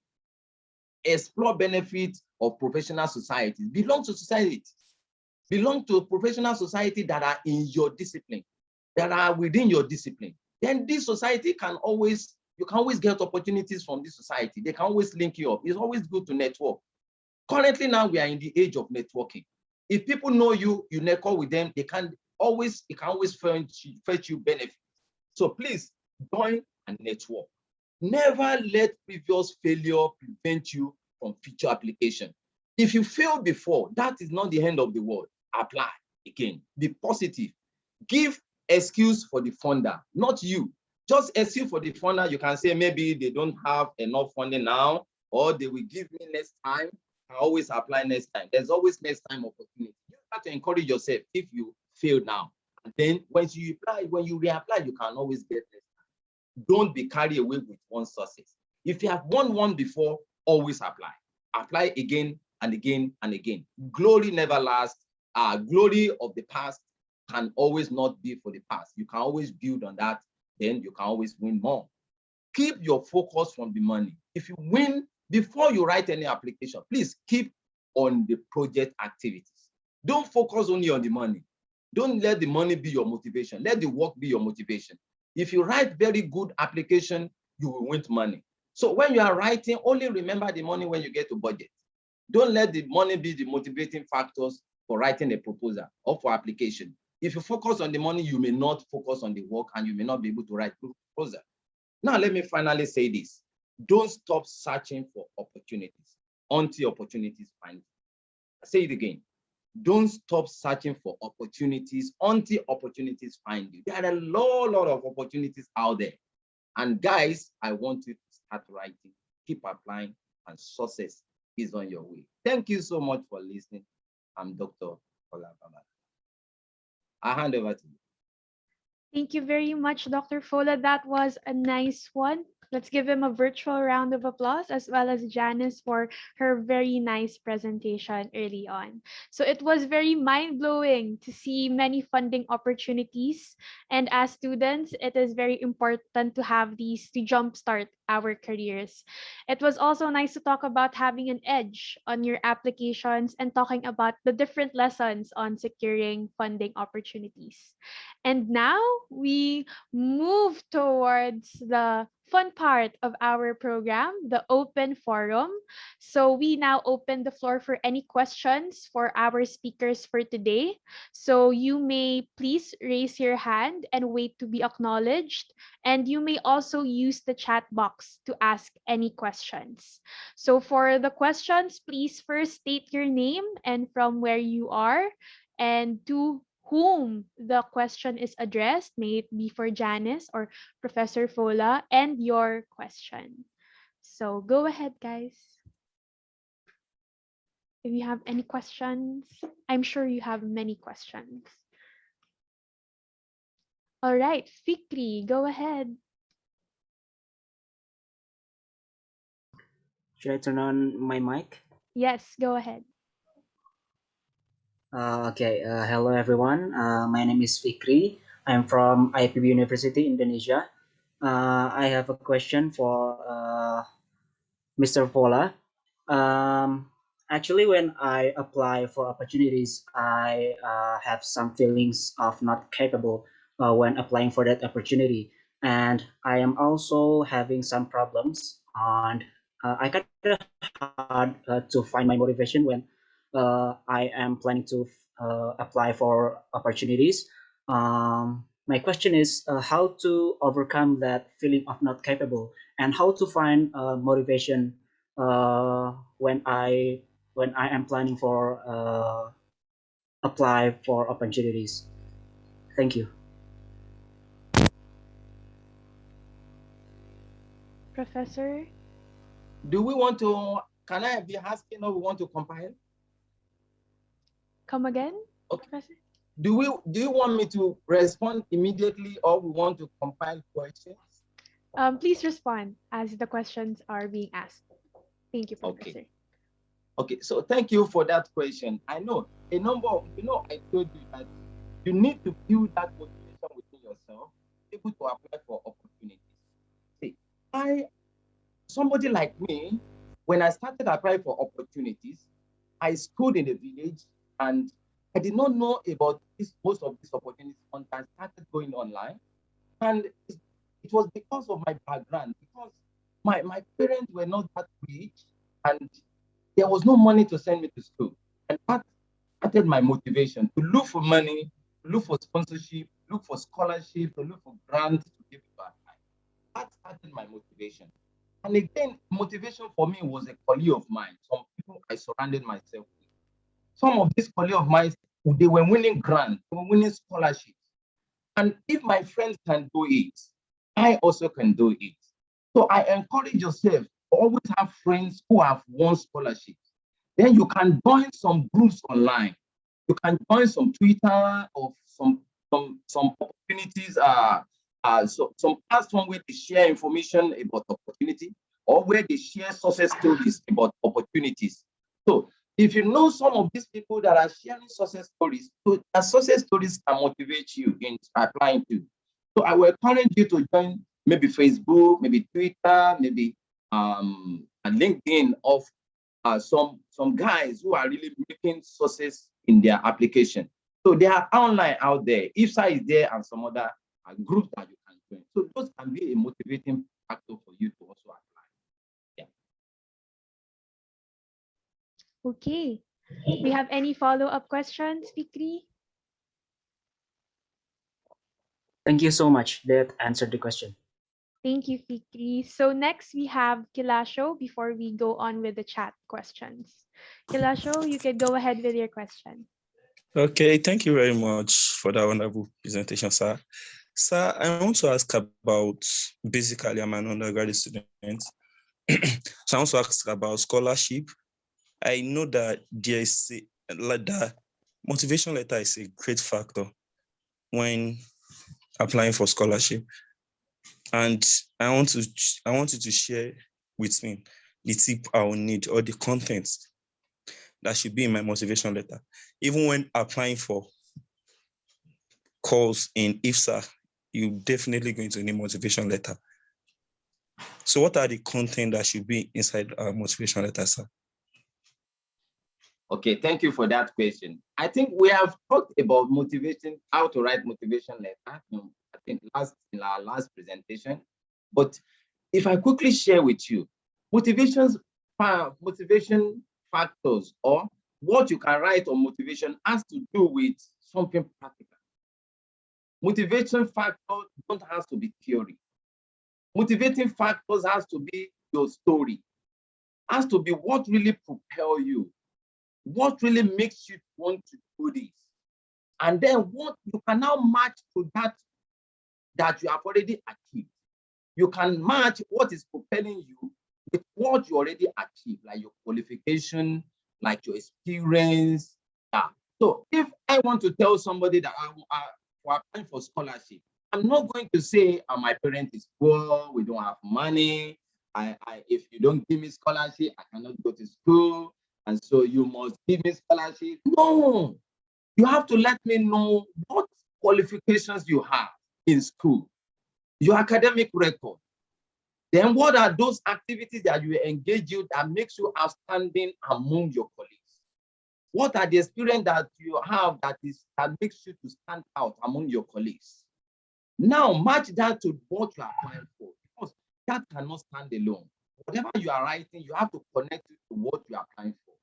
S3: Explore benefits of professional societies. Belong to societies. Belong to a professional society that are in your discipline, that are within your discipline. Then this society can always, you can always get opportunities from this society. They can always link you up. It's always good to network. Currently now we are in the age of networking. If people know you, you network with them, it can always fetch you benefits. So please join and network. Never let previous failure prevent you from future application. If you failed before, that is not the end of the world. Apply again. Be positive. Give excuse for the funder, not you. Just excuse for the funder. You can say maybe they don't have enough funding now, or they will give me next time. I always apply next time. There's always next time opportunity. You have to encourage yourself if you fail now. And then when you reapply, you can always get next time. Don't be carried away with one success. If you have won one before, always apply. Apply again and again and again. Glory never lasts. Glory of the past can always not be for the past. You can always build on that, then you can always win more. Keep your focus from the money. If you win, before you write any application, please keep on the project activities. Don't focus only on the money. Don't let the money be your motivation. Let the work be your motivation. If you write very good application, you will win money. So when you are writing, only remember the money when you get to budget. Don't let the money be the motivating factors for writing a proposal or for application. If you focus on the money, you may not focus on the work and you may not be able to write a proposal. Now, let me finally say this. Don't stop searching for opportunities until opportunities find you. I say it again. Don't stop searching for opportunities until opportunities find you. There are a lot of opportunities out there. And guys, I want you to start writing, keep applying, and success is on your way. Thank you so much for listening. I'm Dr. Fola Babalola. I hand over to you.
S2: Thank you very much, Dr. Fola. That was a nice one. Let's give him a virtual round of applause, as well as Janice for her very nice presentation early on. So it was very mind-blowing to see many funding opportunities. And as students, it is very important to have these to jumpstart our careers. It was also nice to talk about having an edge on your applications and talking about the different lessons on securing funding opportunities. And now we move towards the fun part of our program, the open forum. So we now open the floor for any questions for our speakers for today. So you may please raise your hand and wait to be acknowledged. And you may also use the chat box to ask any questions. So for the questions, please first state your name and from where you are, and to whom the question is addressed, may it be for Janice or Professor Fola, and your question. So go ahead, guys. If you have any questions, I'm sure you have many questions. All right, Fikri, go ahead.
S6: Should I turn on my mic?
S2: Yes, go ahead.
S6: Okay, hello everyone. My name is Fikri. I'm from IPB University, Indonesia. I have a question for Mr. Fola. Actually, when I apply for opportunities, I have some feelings of not capable when applying for that opportunity. And I am also having some problems, and I kind of hard to find my motivation when I am planning to apply for opportunities. My question is how to overcome that feeling of not capable, and how to find motivation when I am planning for apply for opportunities. Thank you.
S2: Professor?
S3: Do we want to, can I be asking or we want to compile?
S2: Come again,
S3: Okay.
S2: Professor?
S3: Do you want me to respond immediately or we want to compile questions?
S2: Please respond as the questions are being asked. Thank you, Professor.
S3: Okay. Okay, so thank you for that question. I know a number of, I told you that you need to build that motivation within yourself, able to apply for opportunities. See, somebody like me, when I started applying for opportunities, I schooled in the village and I did not know about most of these opportunities until I started going online. And it was because of my background, because my parents were not that rich and there was no money to send me to school. And that started my motivation to look for money, look for sponsorship, look for scholarship, to look for grants to give to apply. That started my motivation. And again, motivation for me was a colleague of mine, some people I surrounded myself with. Some of these colleagues of mine, they were winning grants, they were winning scholarships. And if my friends can do it, I also can do it. So I encourage yourself, always have friends who have won scholarships. Then you can join some groups online. You can join some Twitter or some opportunities, so some platform where they share information about opportunity or where they share success stories about opportunities. So if you know some of these people that are sharing success stories, so the success stories can motivate you in applying to. So I will encourage you to join maybe Facebook, maybe Twitter, maybe LinkedIn of some guys who are really making success in their application. So they are online out there. IFSA is there and some other groups that you can join. So those can be a motivating factor for you to also apply. Yeah.
S2: Okay. We have any follow-up questions, Fikri?
S6: Thank you so much. That answered the question.
S2: Thank you, Fikri. So next we have Kilasho before we go on with the chat questions. Kilasho, you can go ahead with your question.
S7: Okay, thank you very much for that wonderful presentation, sir. Sir, I want to ask about, basically, I'm an undergraduate student. So I want to ask about scholarship I know that there is like the motivation letter is a great factor when applying for scholarship. And I want you to share with me the tip I will need or the contents that should be in my motivation letter. Even when applying for calls in IFSA, you're definitely going to need motivation letter. So what are the content that should be inside our motivation letter, sir?
S3: Okay, thank you for that question. I think we have talked about motivation, how to write motivation letter, I think in our last presentation. But if I quickly share with you, motivation factors or what you can write on motivation has to do with something practical. Motivation factors don't have to be theory. Motivating factors has to be your story, has to be what really propels you, what really makes you want to do this. And then what you can now match to that you have already achieved. You can match what is propelling you with what you already achieved, like your qualification, like your experience. Yeah. So if I want to tell somebody that I'm applying for scholarship, I'm not going to say, my parent is poor, we don't have money. If you don't give me scholarship, I cannot go to school. And so you must give me scholarship. No, you have to let me know what qualifications you have in school, your academic record. Then what are those activities that you engage in that makes you outstanding among your colleagues? What are the experience that you have that makes you to stand out among your colleagues? Now match that to what you are applying for, because that cannot stand alone. Whatever you are writing, you have to connect it to what you are applying for.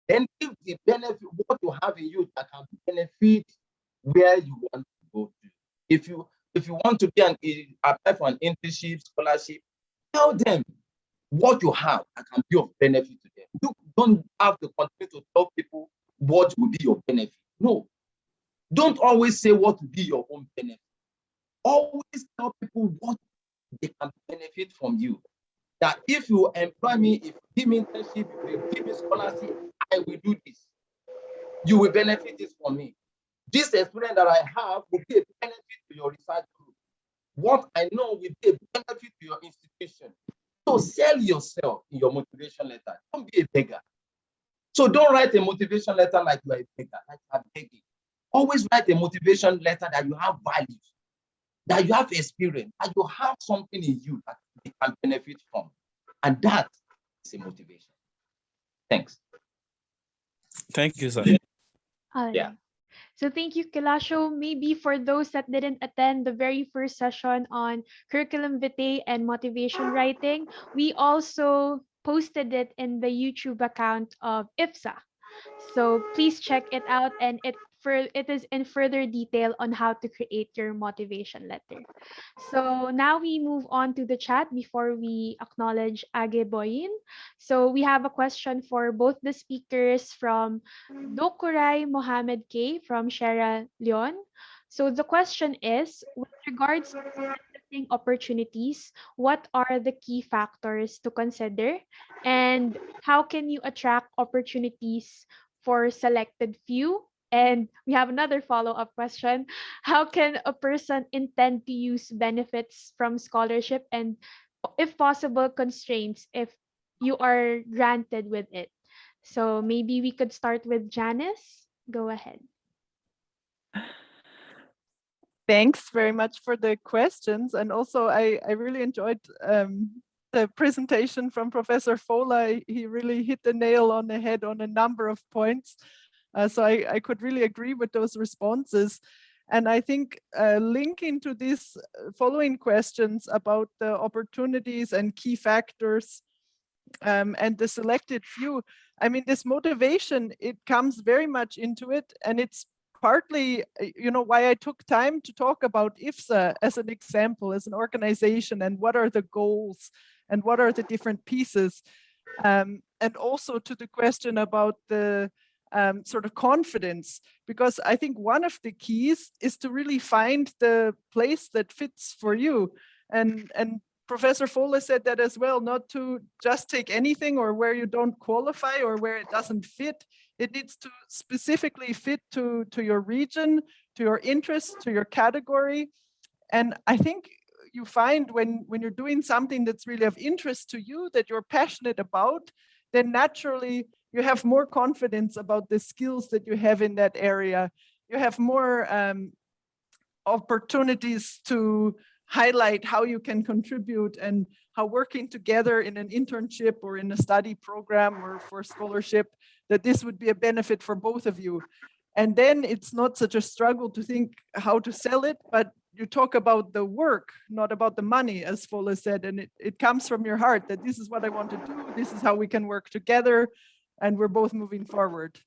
S3: Then give the benefit, what you have in you that can benefit where you want to go to. If you want to apply for an internship, scholarship, tell them what you have that can be of benefit to them. You don't have to continue to tell people what will be your benefit. No, don't always say what will be your own benefit. Always tell people what they can benefit from you. That if you employ me, if you give me internship, if you give me scholarship, I will do this. You will benefit this from me. This experience that I have will be a benefit to your research group. What I know will be a benefit to your institution. So sell yourself in your motivation letter. Don't be a beggar. So don't write a motivation letter like you are a beggar, like you are begging. Always write a motivation letter that you have values, that you have experience, that you have something in you that they can benefit from. And that is a motivation. Thanks.
S7: Thank you, sir.
S3: Yeah.
S2: So thank you, Kilasho. Maybe for those that didn't attend the very first session on curriculum vitae and motivation writing, we also posted it in the YouTube account of IFSA. So please check it out, and it is in further detail on how to create your motivation letter. So now we move on to the chat before we acknowledge Age Boyin. So we have a question for both the speakers from Dokurai Mohammed K from Sierra Leone. So the question is, with regards to selecting opportunities, what are the key factors to consider, and how can you attract opportunities for selected few? And we have another follow-up question. How can a person intend to use benefits from scholarship, and if possible, constraints if you are granted with it? So maybe we could start with Janice. Go ahead.
S4: Thanks very much for the questions. And also, I really enjoyed the presentation from Professor Fola. He really hit the nail on the head on a number of points. So I could really agree with those responses. And I think linking to these following questions about the opportunities and key factors and the selected few, I mean, this motivation, it comes very much into it. And it's partly, why I took time to talk about IFSA as an example, as an organization, and what are the goals and what are the different pieces. And also to the question about the sort of confidence, because I think one of the keys is to really find the place that fits for you. And Professor Fola said that as well, not to just take anything or where you don't qualify or where it doesn't fit. It needs to specifically fit to your region, to your interest, to your category. And I think you find when you're doing something that's really of interest to you, that you're passionate about, then naturally you have more confidence about the skills that you have in that area. You have more opportunities to highlight how you can contribute and how working together in an internship or in a study program or for scholarship, that this would be a benefit for both of you. And then it's not such a struggle to think how to sell it, but you talk about the work, not about the money, as Fola said, and it comes from your heart that this is what I want to do, this is how we can work together, and we're both moving forward.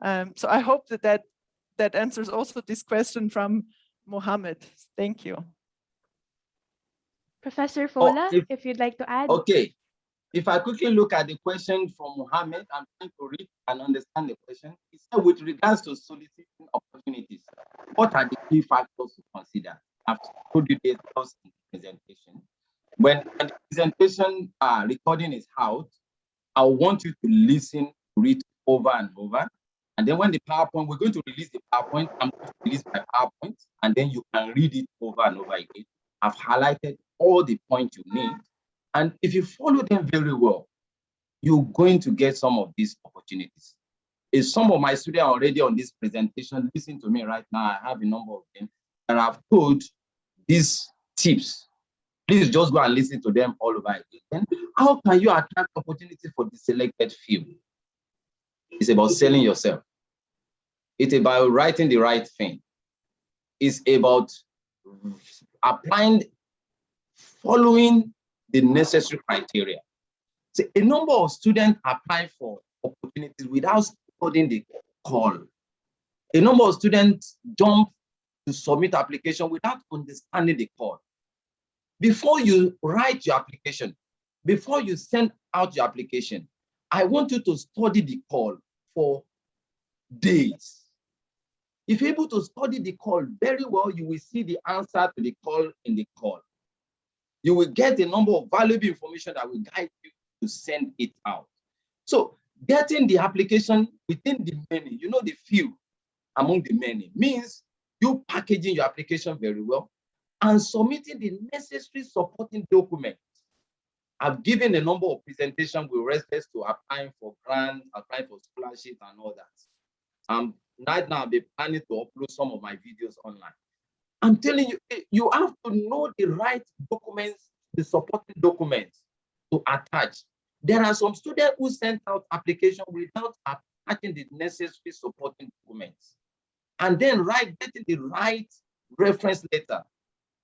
S4: So I hope that answers also this question from Mohammed. Thank you.
S2: Professor Fola,
S3: if-
S2: if you'd like to add.
S3: Okay. If I quickly look at the question from Mohammed, I'm trying to read and understand the question. He said, with regards to soliciting opportunities, what are the key factors to consider? I've told you this in the presentation. When the presentation recording is out, I want you to listen to it over and over. And then when the PowerPoint, we're going to release the PowerPoint, I'm going to release my PowerPoint, and then you can read it over and over again. I've highlighted all the points you need. And if you follow them very well, you're going to get some of these opportunities. If some of my students are already on this presentation, listen to me right now, I have a number of them, and I've told these tips. Please just go and listen to them all over again. How can you attract opportunities for the selected field? It's about selling yourself. It's about writing the right thing. It's about applying, following the necessary criteria. So a number of students apply for opportunities without studying the call. A number of students jump to submit application without understanding the call. Before you write your application, before you send out your application, I want you to study the call for days. If you're able to study the call very well, you will see the answer to the call in the call. You will get a number of valuable information that will guide you to send it out. So getting the application within the many, you know, the few among the many, means you packaging your application very well and submitting the necessary supporting documents. I've given a number of presentations with respect to applying for grants, applying for scholarships and all that. Right now, I'll be planning to upload some of my videos online. I'm telling you, you have to know the right documents, the supporting documents to attach. There are some students who sent out application without attaching the necessary supporting documents. And then getting the right reference letter.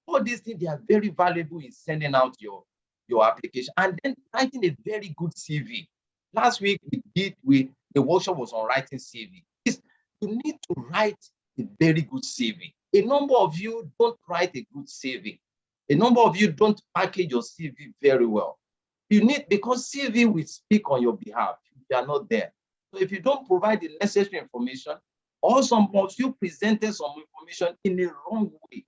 S3: All these things, they are very valuable in sending out your application. And then writing a very good CV. Last week, the workshop was on writing CV. You need to write a very good CV. A number of you don't write a good CV. A number of you don't package your CV very well. You need, because CV will speak on your behalf if you are not there. So if you don't provide the necessary information, or some of you presented some information in a wrong way.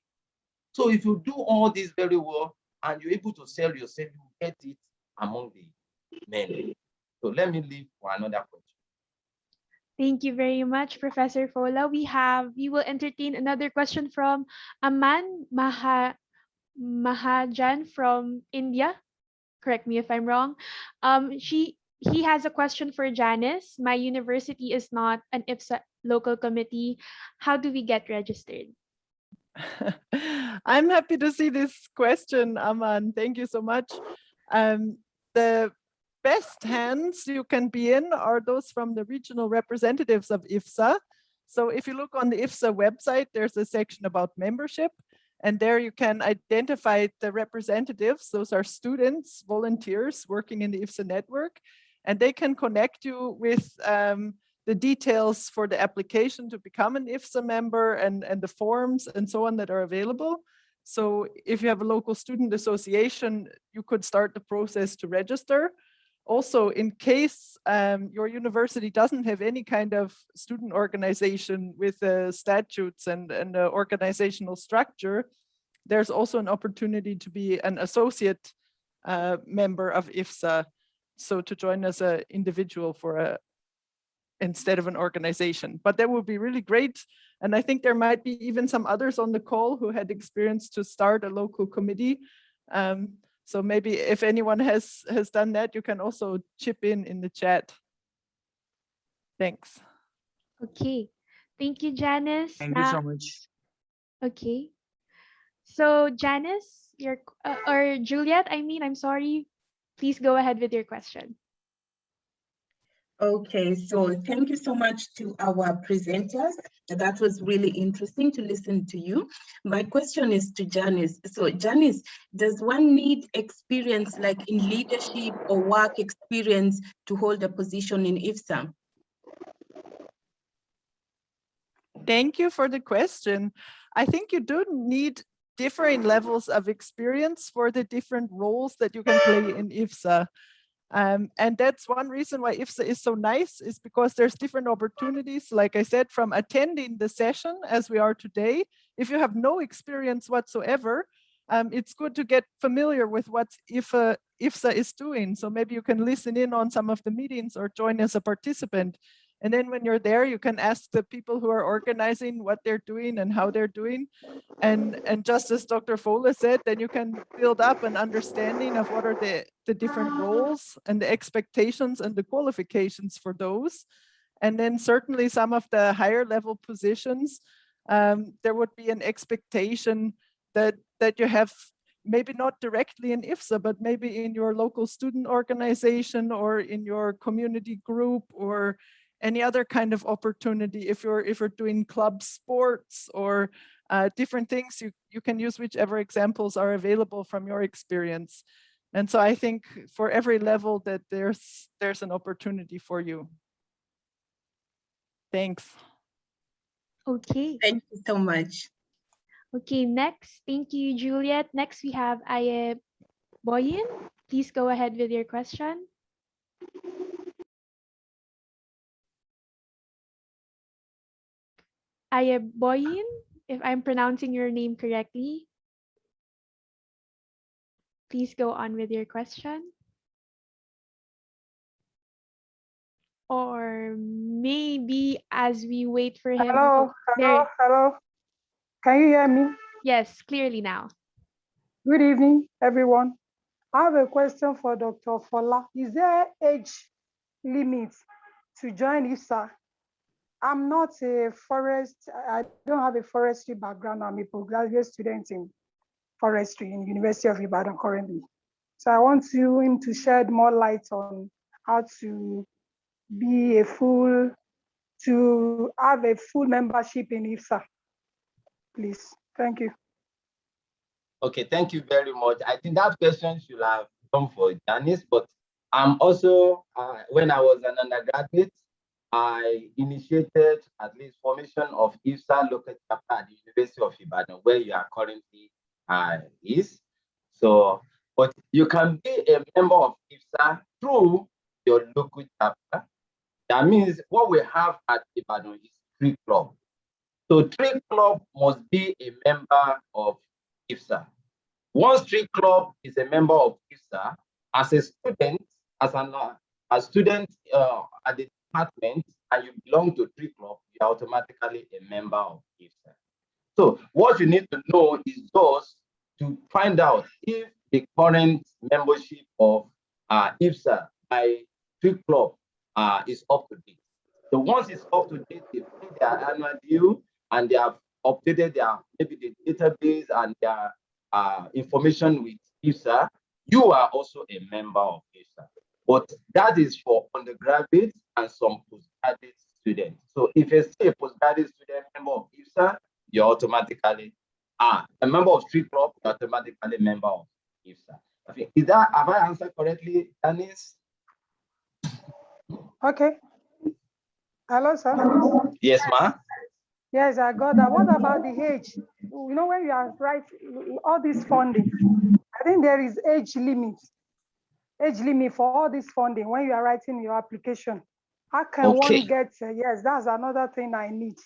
S3: So if you do all this very well and you're able to sell yourself, you get it among the many. So let me leave for another question.
S2: Thank you very much, Professor Fola. We will entertain another question from Aman Mahajan from India. Correct me if I'm wrong. He has a question for Janice. My university is not an IFSA local committee. How do we get registered?
S4: I'm happy to see this question, Aman. Thank you so much. The best hands you can be in are those from the regional representatives of IFSA. So if you look on the IFSA website, there's a section about membership, and there you can identify the representatives. Those are students, volunteers working in the IFSA network, and they can connect you with the details for the application to become an IFSA member and the forms and so on that are available. So if you have a local student association, you could start the process to register. Also, in case your university doesn't have any kind of student organization with statutes and organizational structure, there's also an opportunity to be an associate member of IFSA, so to join as an individual instead of an organization. But that would be really great. And I think there might be even some others on the call who had experience to start a local committee. So maybe if anyone has done that, you can also chip in the chat. Thanks.
S2: Okay. Thank you, Janice.
S5: Thank you so much.
S2: Okay. So Janice, or Juliet, I'm sorry. Please go ahead with your question.
S1: Okay, so thank you so much to our presenters. That was really interesting to listen to you. My question is to Janice. So Janice, does one need experience like in leadership or work experience to hold a position in IFSA?
S4: Thank you for the question. I think you do need different levels of experience for the different roles that you can play in IFSA. And that's one reason why IFSA is so nice, is because there's different opportunities, like I said, from attending the session as we are today. If you have no experience whatsoever, it's good to get familiar with what IFSA is doing. So maybe you can listen in on some of the meetings or join as a participant. And then when you're there, you can ask the people who are organizing what they're doing and how they're doing. And just as Dr. Fola said, then you can build up an understanding of what are the different roles and the expectations and the qualifications for those. And then certainly some of the higher level positions, there would be an expectation that you have, maybe not directly in IFSA, but maybe in your local student organization or in your community group or any other kind of opportunity. If you're doing club sports or different things, you can use whichever examples are available from your experience. And so I think for every level that there's an opportunity for you. Thanks.
S2: Okay.
S1: Thank you so much.
S2: Okay, next. Thank you, Juliet. Next, we have Aye Boyin. Please go ahead with your question. Aye Boyin, if I'm pronouncing your name correctly. Please go on with your question. Or maybe as we wait for him.
S8: Hello. Can you hear me?
S2: Yes, clearly now.
S8: Good evening, everyone. I have a question for Dr. Fola. Is there age limit to join IFSA? I'm not a I don't have a forestry background. I'm a postgraduate student in forestry in University of Ilorin currently. So I want him to shed more light on how to have a full membership in IFSA, please. Thank you.
S3: Okay, thank you very much. I think that question should have come for Janice, but I'm also, when I was an undergraduate, I initiated at least formation of IFSA local chapter at the University of Ilorin, where you are currently is. So, but you can be a member of IFSA through your local chapter. That means what we have at Ibadan is 3 clubs. So 3 clubs must be a member of IFSA. Once 3 club is a member of IFSA, as a student, a student at the department, and you belong to 3 clubs, you're automatically a member of IFSA. So what you need to know is just to find out if the current membership of IFSA by 3 club is up to date. So once it's up to date, they pay their annual due and they have updated their maybe the database and their information with IFSA, you are also a member of IFSA. But that is for undergraduates and some postgraduate students. So if you say a postgraduate student member of IFSA, you're automatically a member of 3 club, you're automatically a member of IFSA. Okay. Have I answered correctly, Janice?
S8: Okay. Hello, sir.
S3: Yes, ma'am.
S8: Yes, I got that. What about the age? You know, when you are writing all this funding, I think there is age limit for all this funding when you are writing your application. How can one get, yes, that's another thing I need.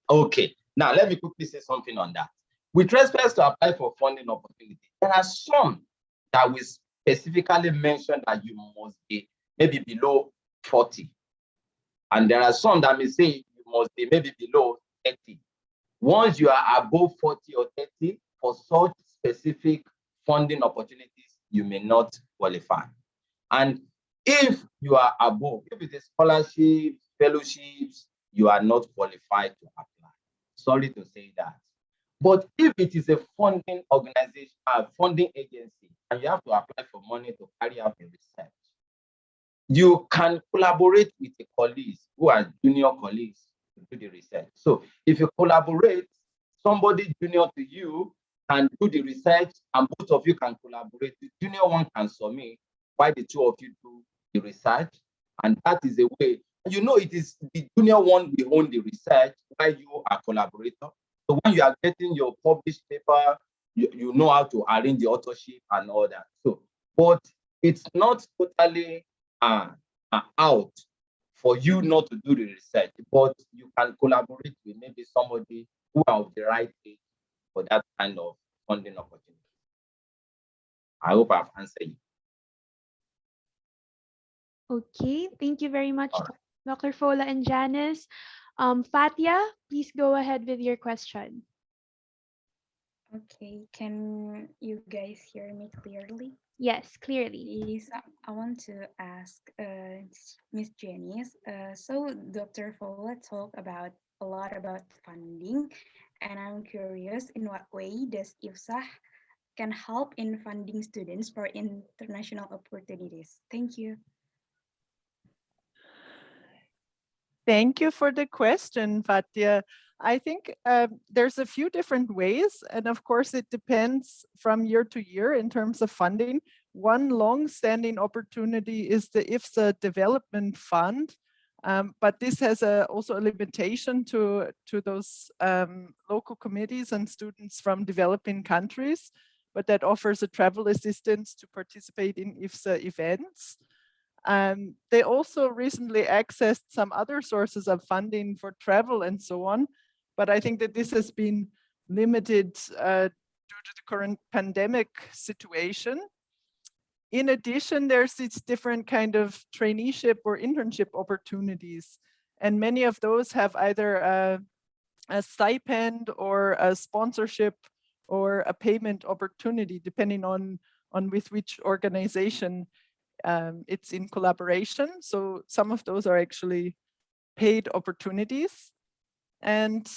S3: Okay, now let me quickly say something on that. With respect to apply for funding opportunity, there are some that will specifically mention that you must be maybe below 40. And there are some that may say you must be maybe below 30. Once you are above 40 or 30, for such specific funding opportunities, you may not qualify. And if you are above, if it is scholarships, fellowships, you are not qualified to apply. Sorry to say that. But if it is a funding organization, a funding agency, and you have to apply for money to carry out the research, you can collaborate with the colleagues who are junior colleagues to do the research. So if you collaborate, somebody junior to you can do the research and both of you can collaborate. The junior one can submit while the two of you do the research. And that is a way, you know, it is the junior one will own the research while you are collaborator. So when you are getting your published paper, you know how to arrange the authorship and all that. So, but it's not totally out for you not to do the research, but you can collaborate with maybe somebody who are of the right age for that kind of funding opportunity. I hope I've answered you.
S2: Okay, thank you very much,
S3: All right.
S2: Dr. Fola and Janice. Fatia, please go ahead with your question.
S9: Okay, can you guys hear me clearly?
S2: Yes, clearly.
S9: Yes, I want to ask Miss Janice. So Dr. Fola talked about a lot about funding, and I'm curious in what way does IFSA can help in funding students for international opportunities? Thank you.
S4: Thank you for the question, Fatia. I think there's a few different ways, and of course it depends from year to year in terms of funding. One long-standing opportunity is the IFSA Development Fund, but this has also a limitation to those local committees and students from developing countries, but that offers a travel assistance to participate in IFSA events. They also recently accessed some other sources of funding for travel and so on, but I think that this has been limited due to the current pandemic situation. In addition, there's these different kind of traineeship or internship opportunities, and many of those have either a stipend or a sponsorship or a payment opportunity, depending on with which organization it's in collaboration. So some of those are actually paid opportunities. And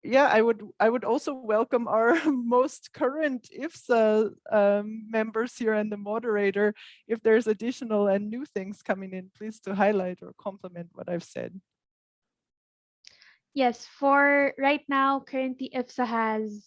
S4: yeah, I would also welcome our most current IFSA members here and the moderator. If there's additional and new things coming in, please to highlight or complement what I've said.
S2: Yes, for right now, currently IFSA has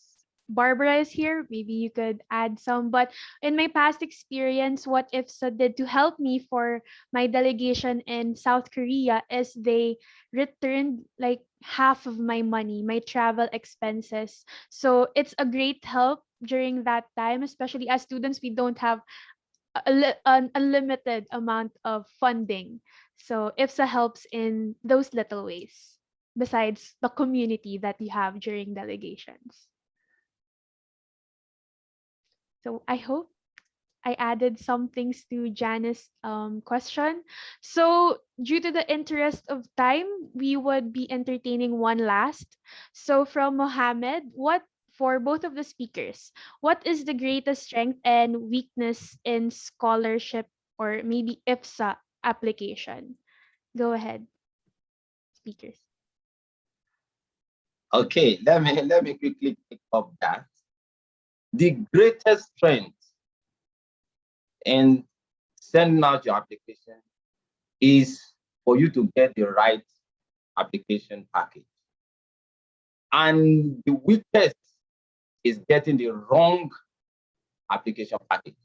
S2: Barbara is here. Maybe you could add some. But in my past experience, what IFSA did to help me for my delegation in South Korea is they returned like half of my money, my travel expenses. So it's a great help during that time, especially as students, we don't have an unlimited amount of funding. So IFSA helps in those little ways, besides the community that you have during delegations. So I hope I added some things to Janice's question. So due to the interest of time, we would be entertaining one last. So from Mohammed, what for both of the speakers, what is the greatest strength and weakness in scholarship or maybe IFSA application? Go ahead, speakers.
S3: Okay, let me quickly pick up that. The greatest strength in sending out your application is for you to get the right application package. And the weakest is getting the wrong application package.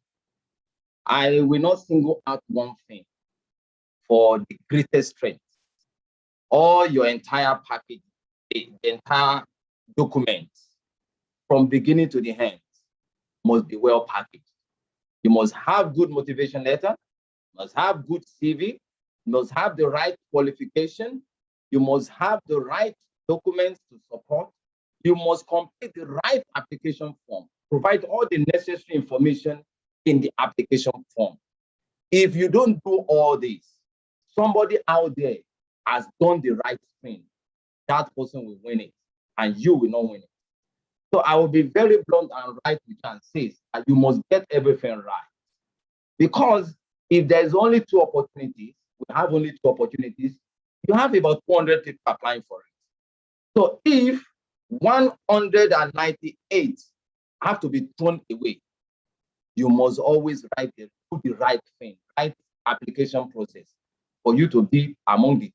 S3: I will not single out one thing for the greatest strength. All your entire package, the entire document, from beginning to the end, must be well packaged. You must have good motivation letter, must have good CV, you must have the right qualification, you must have the right documents to support, you must complete the right application form, provide all the necessary information in the application form. If you don't do all this, somebody out there has done the right thing. That person will win it, and you will not win it. So I will be very blunt and right with you and say that you must get everything right. Because if there's only 2 opportunities, we have only 2 opportunities, you have about 200 people applying for it. So if 198 have to be thrown away, you must always do the right thing, right application process for you to be among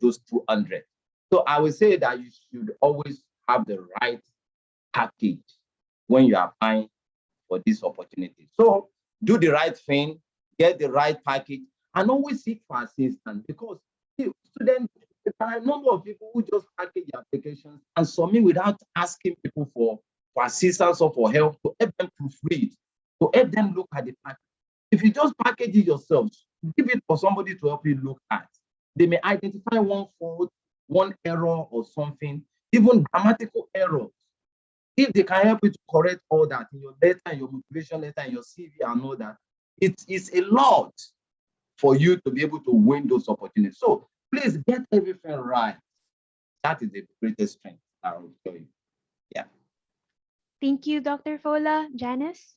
S3: those 200. So I would say that you should always have the right package when you are applying for this opportunity. So do the right thing, get the right package, and always seek for assistance, because students, there are a number of people who just package applications and submit without asking people for assistance or for help, to help them proofread, to help them look at the package. If you just package it yourself, give it for somebody to help you look at. They may identify one fault, one error or something, even grammatical errors. If they can help you to correct all that in your letter, in your motivation letter, in your CV and all that, it is a lot for you to be able to win those opportunities. So please get everything right. That is the greatest strength I will show you. Yeah.
S2: Thank you, Dr. Fola. Janice?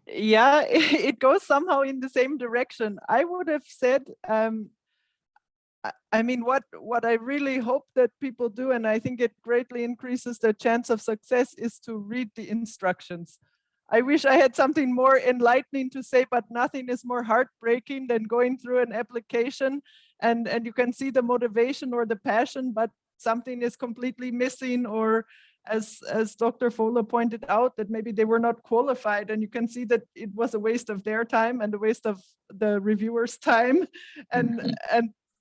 S4: Yeah, it goes somehow in the same direction. I would have said, I mean, what I really hope that people do, and I think it greatly increases their chance of success, is to read the instructions. I wish I had something more enlightening to say, but nothing is more heartbreaking than going through an application and you can see the motivation or the passion, but something is completely missing, or as Dr. Fola pointed out, that maybe they were not qualified, and you can see that it was a waste of their time and a waste of the reviewer's time. And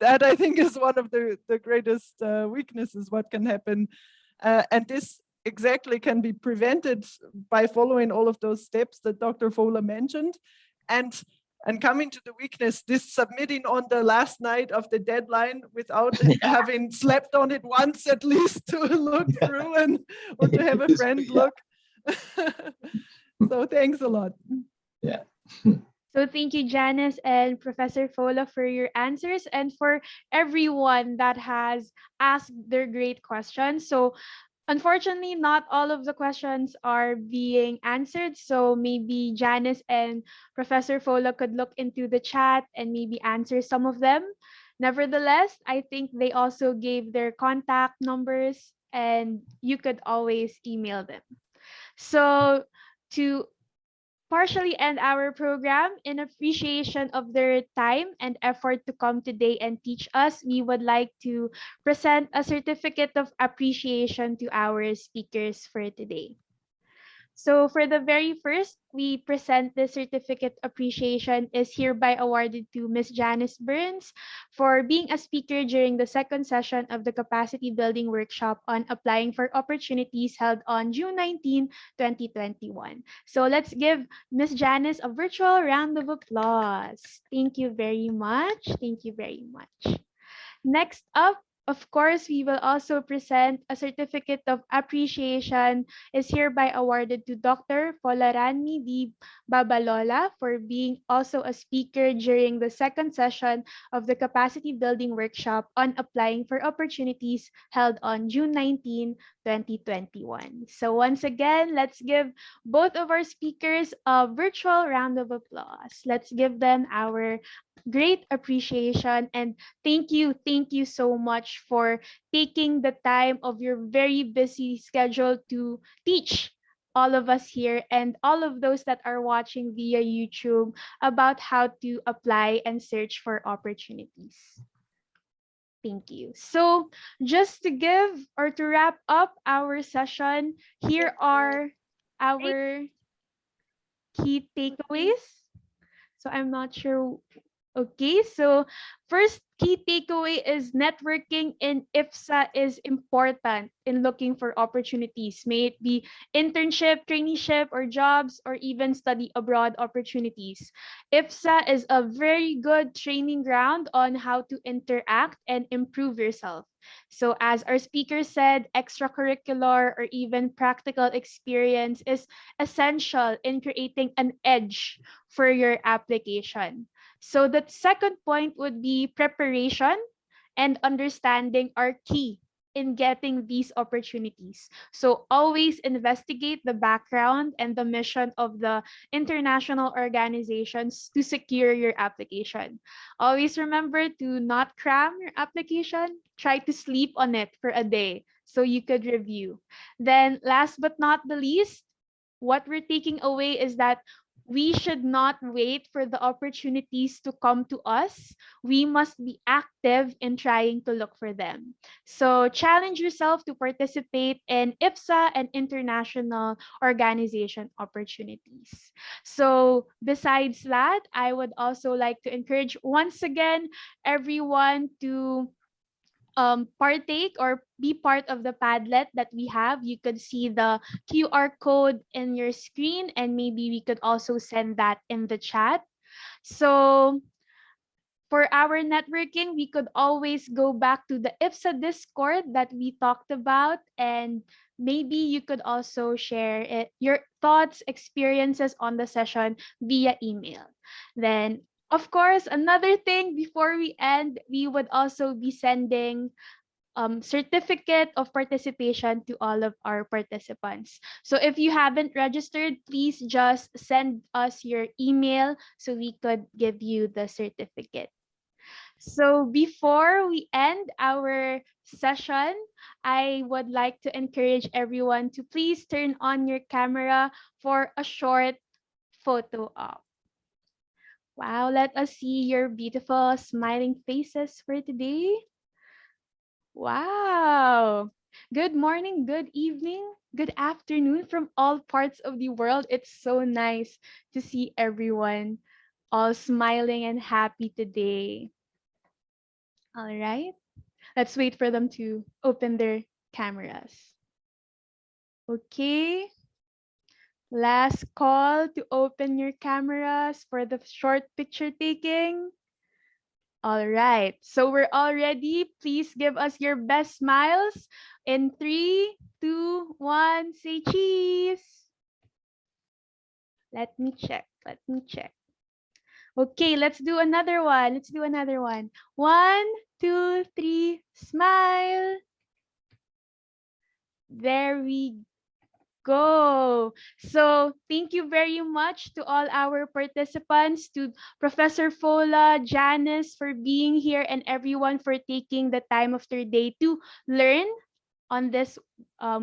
S4: that, I think, is one of the greatest weaknesses what can happen. And this exactly can be prevented by following all of those steps that Dr. Fola mentioned. And coming to the weakness, this submitting on the last night of the deadline without having slept on it once at least to look through and or to have a friend look. So thanks a lot.
S3: Yeah.
S2: So thank you, Janice and Professor Fola, for your answers, and for everyone that has asked their great questions. So unfortunately, not all of the questions are being answered. So maybe Janice and Professor Fola could look into the chat and maybe answer some of them. Nevertheless, I think they also gave their contact numbers and you could always email them. So to partially end our program, in appreciation of their time and effort to come today and teach us, we would like to present a certificate of appreciation to our speakers for today. So for the very first, we present the certificate appreciation is hereby awarded to Ms. Janice Burns for being a speaker during the second session of the Capacity Building Workshop on Applying for Opportunities held on June 19, 2021. So let's give Ms. Janice a virtual round of applause. Thank you very much. Thank you very much. Next up, of course, we will also present a certificate of appreciation is hereby awarded to Dr. Folaranmi D. Babalola for being also a speaker during the second session of the Capacity Building Workshop on Applying for Opportunities held on June 19, 2021. So once again, let's give both of our speakers a virtual round of applause. Let's give them our great appreciation, and thank you so much for taking the time of your very busy schedule to teach all of us here and all of those that are watching via YouTube about how to apply and search for opportunities. Thank you. So just to give or to wrap up our session, here are our key takeaways. So I'm not sure. Okay, so first key takeaway is networking in IFSA is important in looking for opportunities, may it be internship, traineeship, or jobs, or even study abroad opportunities. IFSA is a very good training ground on how to interact and improve yourself. So as our speaker said, extracurricular or even practical experience is essential in creating an edge for your application. So the second point would be preparation and understanding are key in getting these opportunities. So always investigate the background and the mission of the international organizations to secure your application. Always remember to not cram your application. Try to sleep on it for a day so you could review. Then last but not the least, what we're taking away is that we should not wait for the opportunities to come to us. We must be active in trying to look for them. So challenge yourself to participate in IFSA and international organization opportunities. So besides that, I would also like to encourage once again everyone to partake or be part of the Padlet that we have. You could see the QR code in your screen, and maybe we could also send that in the chat. So for our networking, we could always go back to the IFSA Discord that we talked about, and maybe you could also share your thoughts, experiences on the session via email. Then, of course, another thing before we end, we would also be sending certificate of participation to all of our participants. So if you haven't registered, please just send us your email so we could give you the certificate. So before we end our session, I would like to encourage everyone to please turn on your camera for a short photo op. Wow, let us see your beautiful smiling faces for today. Wow. Good morning, good evening, good afternoon from all parts of the world. It's so nice to see everyone all smiling and happy today. All right, let's wait for them to open their cameras. Okay. Last call to open your cameras for the short picture taking. All right, so we're all ready. Please give us your best smiles. In 3, 2, 1, say cheese. Let me check. Let me check. Okay, let's do another one. Let's do another one. 1, 2, 3, smile. There we go. So thank you very much to all our participants, to Professor Fola, Janice for being here, and everyone for taking the time of their day to learn on this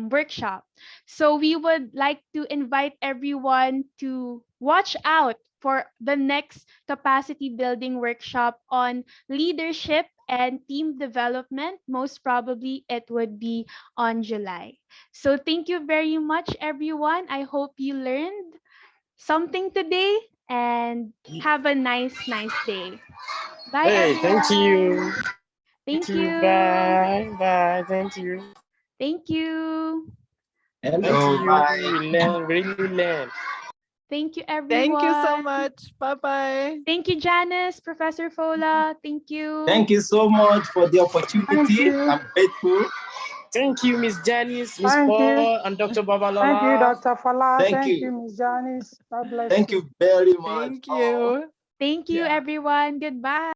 S2: workshop. So we would like to invite everyone to watch out for the next capacity building workshop on leadership and team development. Most probably it would be on July. So thank you very much, everyone. I hope you learned something today and have a nice day. Bye,
S5: Hey,
S2: everyone.
S5: thank you.
S2: Thank you.
S5: Bye. Bye. Thank you.
S2: Thank you.
S3: Hello, bye.
S5: Really learn.
S2: Thank you, everyone.
S4: Thank you so much. Bye-bye.
S2: Thank you, Janice, Professor Fola. Thank you.
S3: Thank you so much for the opportunity. I'm grateful.
S5: Thank you, Miss Janice, Miss
S8: Thank you.
S5: Paul, and Dr. Babalola.
S8: Thank you, Dr. Fola.
S3: Thank
S8: Thank
S3: you.
S8: you, Ms. Janice. God bless
S3: Thank
S8: you.
S3: you very much.
S4: Thank you.
S2: Thank you,
S3: Yeah.
S2: everyone. Goodbye.